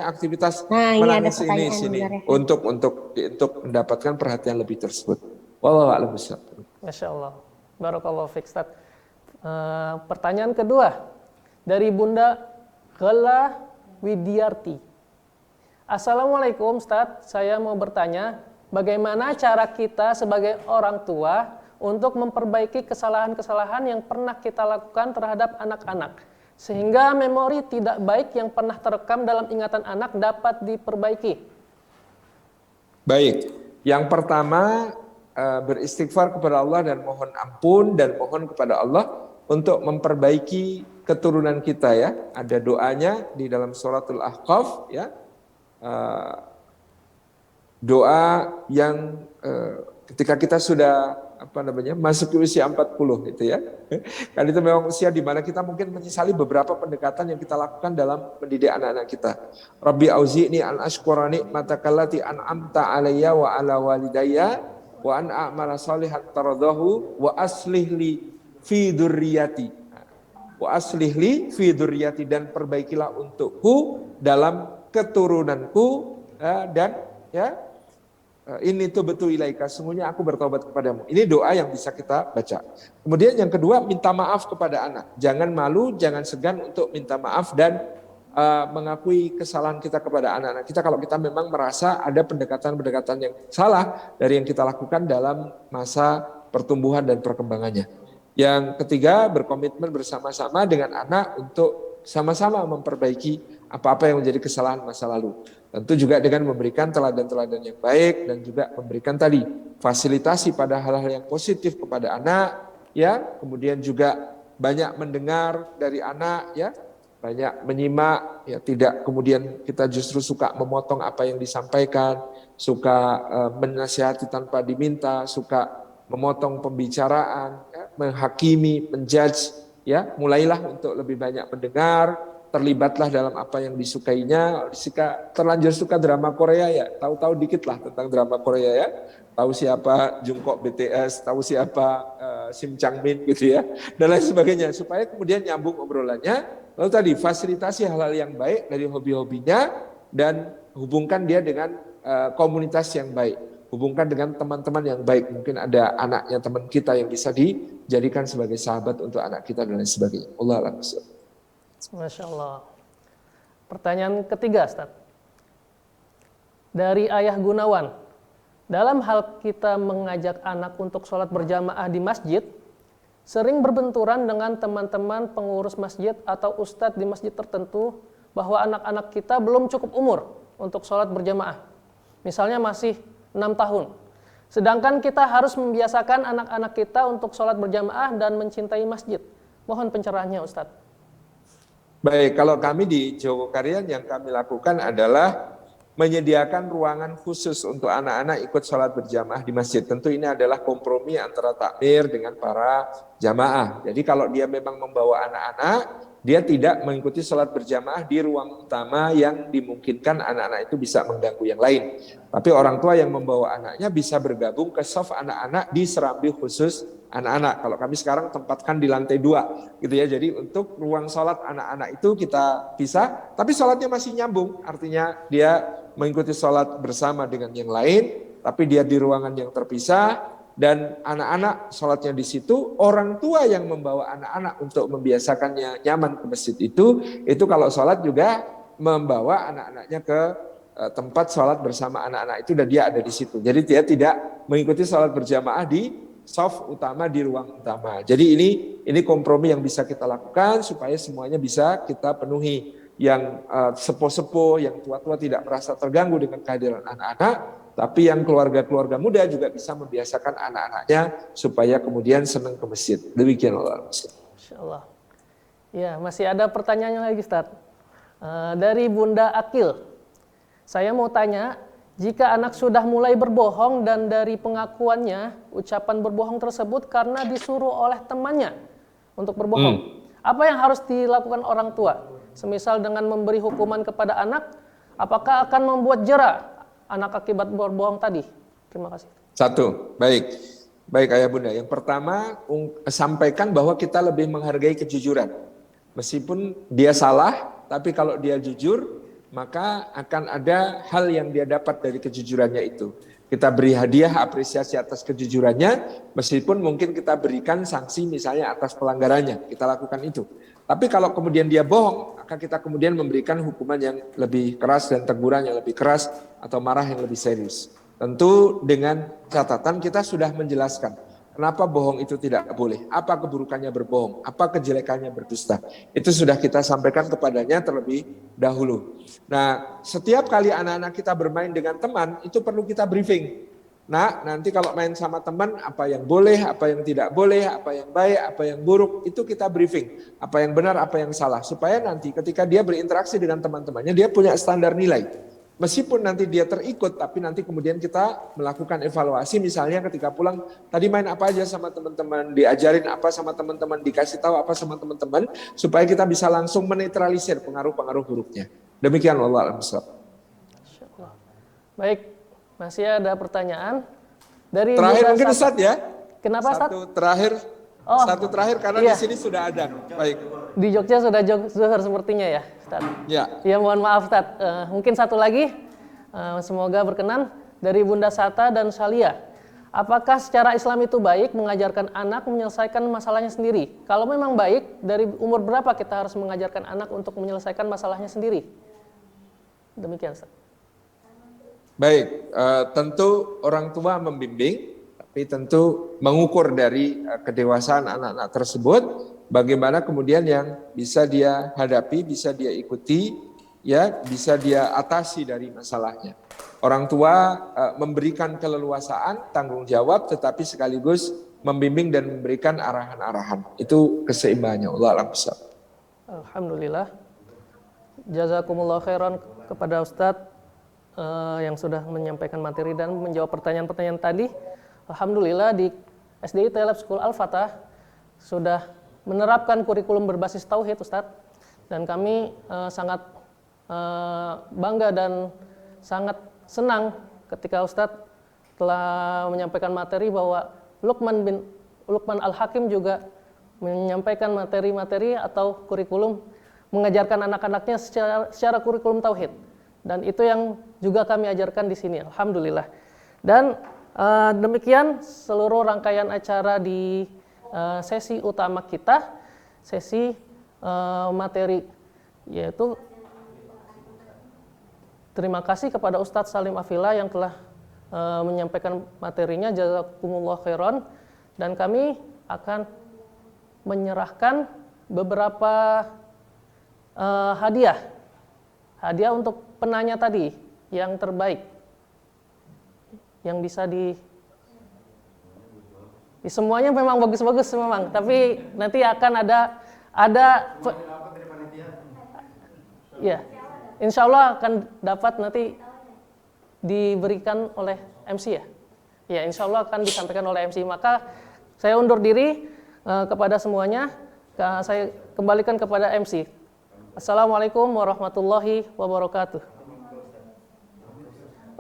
aktivitas menangis ini sini untuk mendapatkan perhatian lebih tersebut. Wallahu a'lam bishawab. Masya Allah. Barakallahu fiik, Ustaz. Pertanyaan kedua dari Bunda Gela Widiarti. Assalamualaikum Ustaz, saya mau bertanya, bagaimana cara kita sebagai orang tua untuk memperbaiki kesalahan-kesalahan yang pernah kita lakukan terhadap anak-anak, sehingga memori tidak baik yang pernah terekam dalam ingatan anak dapat diperbaiki? Baik, yang pertama beristighfar kepada Allah dan mohon ampun dan mohon kepada Allah untuk memperbaiki keturunan kita ya. Ada doanya di dalam suratul Ahqaf ya. Doa yang ketika kita sudah masuk ke usia 40 gitu ya. Kan itu memang usia di mana kita mungkin menyesali beberapa pendekatan yang kita lakukan dalam mendidik anak-anak kita. Rabbi auzi'ni an ashkura ni'mataka allati an'amta 'alayya wa 'ala walidayya wa an a'mala shalihan taradahu wa aslih li fi dzurriyyati. Wa aslih li fi dzurriyyati, dan perbaikilah untukku dalam keturunanku, dan ya ini tuh betul ilaika, sungguhnya aku bertobat kepadamu. Ini doa yang bisa kita baca. Kemudian yang kedua, minta maaf kepada anak. Jangan malu, jangan segan untuk minta maaf dan mengakui kesalahan kita kepada anak-anak kita kalau kita memang merasa ada pendekatan-pendekatan yang salah dari yang kita lakukan dalam masa pertumbuhan dan perkembangannya. Yang ketiga, berkomitmen bersama-sama dengan anak untuk sama-sama memperbaiki apa-apa yang menjadi kesalahan masa lalu. Tentu juga dengan memberikan teladan-teladan yang baik dan juga memberikan tadi fasilitasi pada hal-hal yang positif kepada anak, ya. Kemudian juga banyak mendengar dari anak, ya. Banyak menyimak, ya, tidak kemudian kita justru suka memotong apa yang disampaikan, suka menasihati tanpa diminta, suka memotong pembicaraan, ya, menghakimi, menjudge, ya. Mulailah untuk lebih banyak mendengar, terlibatlah dalam apa yang disukainya. Terlanjur suka drama Korea, ya, tahu-tahu dikit lah tentang drama Korea, ya. Tahu siapa Jungkook BTS, tahu siapa Sim Changmin gitu ya, dan lain sebagainya, supaya kemudian nyambung obrolannya. Lalu tadi fasilitasi hal-hal yang baik dari hobi-hobinya dan hubungkan dia dengan komunitas yang baik, hubungkan dengan teman-teman yang baik. Mungkin ada anaknya teman kita yang bisa dijadikan sebagai sahabat untuk anak kita dan lain sebagainya. Allah a'lam. Masya Allah. Pertanyaan ketiga, Ustaz. Dari Ayah Gunawan. Dalam hal kita mengajak anak untuk sholat berjamaah di masjid, sering berbenturan dengan teman-teman pengurus masjid atau ustadz di masjid tertentu bahwa anak-anak kita belum cukup umur untuk sholat berjamaah. Misalnya masih 6 tahun. Sedangkan kita harus membiasakan anak-anak kita untuk sholat berjamaah dan mencintai masjid. Mohon pencerahannya, Ustadz. Baik, kalau kami di Jogokarian yang kami lakukan adalah menyediakan ruangan khusus untuk anak-anak ikut sholat berjamaah di masjid. Tentu ini adalah kompromi antara takmir dengan para jamaah. Jadi kalau dia memang membawa anak-anak, dia tidak mengikuti sholat berjamaah di ruang utama yang dimungkinkan anak-anak itu bisa mengganggu yang lain. Tapi orang tua yang membawa anaknya bisa bergabung ke shaf anak-anak di serambi khusus anak-anak. Kalau kami sekarang tempatkan di lantai 2 gitu ya. Jadi untuk ruang sholat anak-anak itu kita pisah, tapi sholatnya masih nyambung. Artinya dia mengikuti sholat bersama dengan yang lain, tapi dia di ruangan yang terpisah. Dan anak-anak sholatnya di situ, orang tua yang membawa anak-anak untuk membiasakannya nyaman ke masjid itu kalau sholat juga membawa anak-anaknya ke tempat sholat bersama anak-anak itu dan dia ada di situ. Jadi dia tidak mengikuti sholat berjamaah di shaf utama di ruang utama. Jadi ini kompromi yang bisa kita lakukan supaya semuanya bisa kita penuhi. Yang sepuh-sepuh, yang tua-tua tidak merasa terganggu dengan kehadiran anak-anak. Tapi yang keluarga-keluarga muda juga bisa membiasakan anak-anaknya supaya kemudian senang ke masjid. Demikian Allah. Masya Allah. Ya, masih ada pertanyaannya lagi, Ustaz. Dari Bunda Akil. Saya mau tanya, jika anak sudah mulai berbohong dan dari pengakuannya, ucapan berbohong tersebut karena disuruh oleh temannya untuk berbohong. Apa yang harus dilakukan orang tua? Semisal dengan memberi hukuman kepada anak, apakah akan membuat jera anak akibat berbohong tadi? Terima kasih. Satu, baik Ayah Bunda. Yang pertama, sampaikan bahwa kita lebih menghargai kejujuran. Meskipun dia salah, tapi kalau dia jujur, maka akan ada hal yang dia dapat dari kejujurannya itu. Kita beri hadiah apresiasi atas kejujurannya, meskipun mungkin kita berikan sanksi misalnya atas pelanggarannya. Kita lakukan itu. Tapi kalau kemudian dia bohong, maka kita kemudian memberikan hukuman yang lebih keras dan teguran yang lebih keras atau marah yang lebih serius. Tentu dengan catatan kita sudah menjelaskan kenapa bohong itu tidak boleh, apa keburukannya berbohong, apa kejelekannya berdusta. Itu sudah kita sampaikan kepadanya terlebih dahulu. Nah, setiap kali anak-anak kita bermain dengan teman, itu perlu kita briefing. Nah, nanti kalau main sama teman, apa yang boleh, apa yang tidak boleh, apa yang baik, apa yang buruk, itu kita briefing. Apa yang benar, apa yang salah. Supaya nanti ketika dia berinteraksi dengan teman-temannya, dia punya standar nilai. Meskipun nanti dia terikut, tapi nanti kemudian kita melakukan evaluasi. Misalnya ketika pulang, tadi main apa aja sama teman-teman, diajarin apa sama teman-teman, dikasih tahu apa sama teman-teman, supaya kita bisa langsung menetralisir pengaruh-pengaruh buruknya. Demikian Allah Al-Masrab. Baik. Masih ada pertanyaan dari terakhir Bunda mungkin Ustaz ya. Kenapa Ustaz? Satu terakhir karena iya. di sini sudah ada. Baik. Di Jogja sudah zuhur sepertinya ya, Ustaz. Ya. Ya mohon maaf Ustaz. Mungkin satu lagi, semoga berkenan dari Bunda Sata dan Salia. Apakah secara Islam itu baik mengajarkan anak menyelesaikan masalahnya sendiri? Kalau memang baik, dari umur berapa kita harus mengajarkan anak untuk menyelesaikan masalahnya sendiri? Demikian Ustaz. Baik, tentu orang tua membimbing, tapi tentu mengukur dari kedewasaan anak-anak tersebut, bagaimana kemudian yang bisa dia hadapi, bisa dia ikuti, ya, bisa dia atasi dari masalahnya. Orang tua memberikan keleluasaan, tanggung jawab, tetapi sekaligus membimbing dan memberikan arahan-arahan. Itu keseimbangannya. Allah Al-Masrab. Alhamdulillah. Jazakumullah khairan kepada Ustadz yang sudah menyampaikan materi dan menjawab pertanyaan-pertanyaan tadi. Alhamdulillah di SDI Telab School Al-Fatah sudah menerapkan kurikulum berbasis tauhid, Ustadz. Dan kami sangat bangga dan sangat senang ketika Ustadz telah menyampaikan materi bahwa Luqman Al-Hakim juga menyampaikan materi-materi atau kurikulum mengajarkan anak-anaknya secara kurikulum tauhid. Dan itu yang juga kami ajarkan di sini, alhamdulillah. Dan demikian seluruh rangkaian acara di sesi utama kita, sesi materi, yaitu terima kasih kepada Ustadz Salim Afila yang telah menyampaikan materinya, jazakumullah khairan. Dan kami akan menyerahkan beberapa hadiah untuk penanya tadi yang terbaik, yang bisa semuanya memang bagus-bagus memang, tapi nanti akan ada ya, insya Allah akan dapat nanti diberikan oleh MC ya, insya Allah akan disampaikan oleh MC. Maka saya undur diri, kepada semuanya. Saya kembalikan kepada MC. Assalamualaikum warahmatullahi wabarakatuh.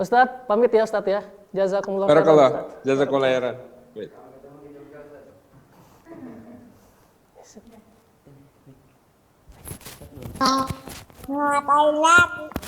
Ustadz, pamit ya Ustadz ya. Jazakumullah khairan, Barakallah. Ustadz. Jazakumullah khairan. Baik. Ngapain lagi?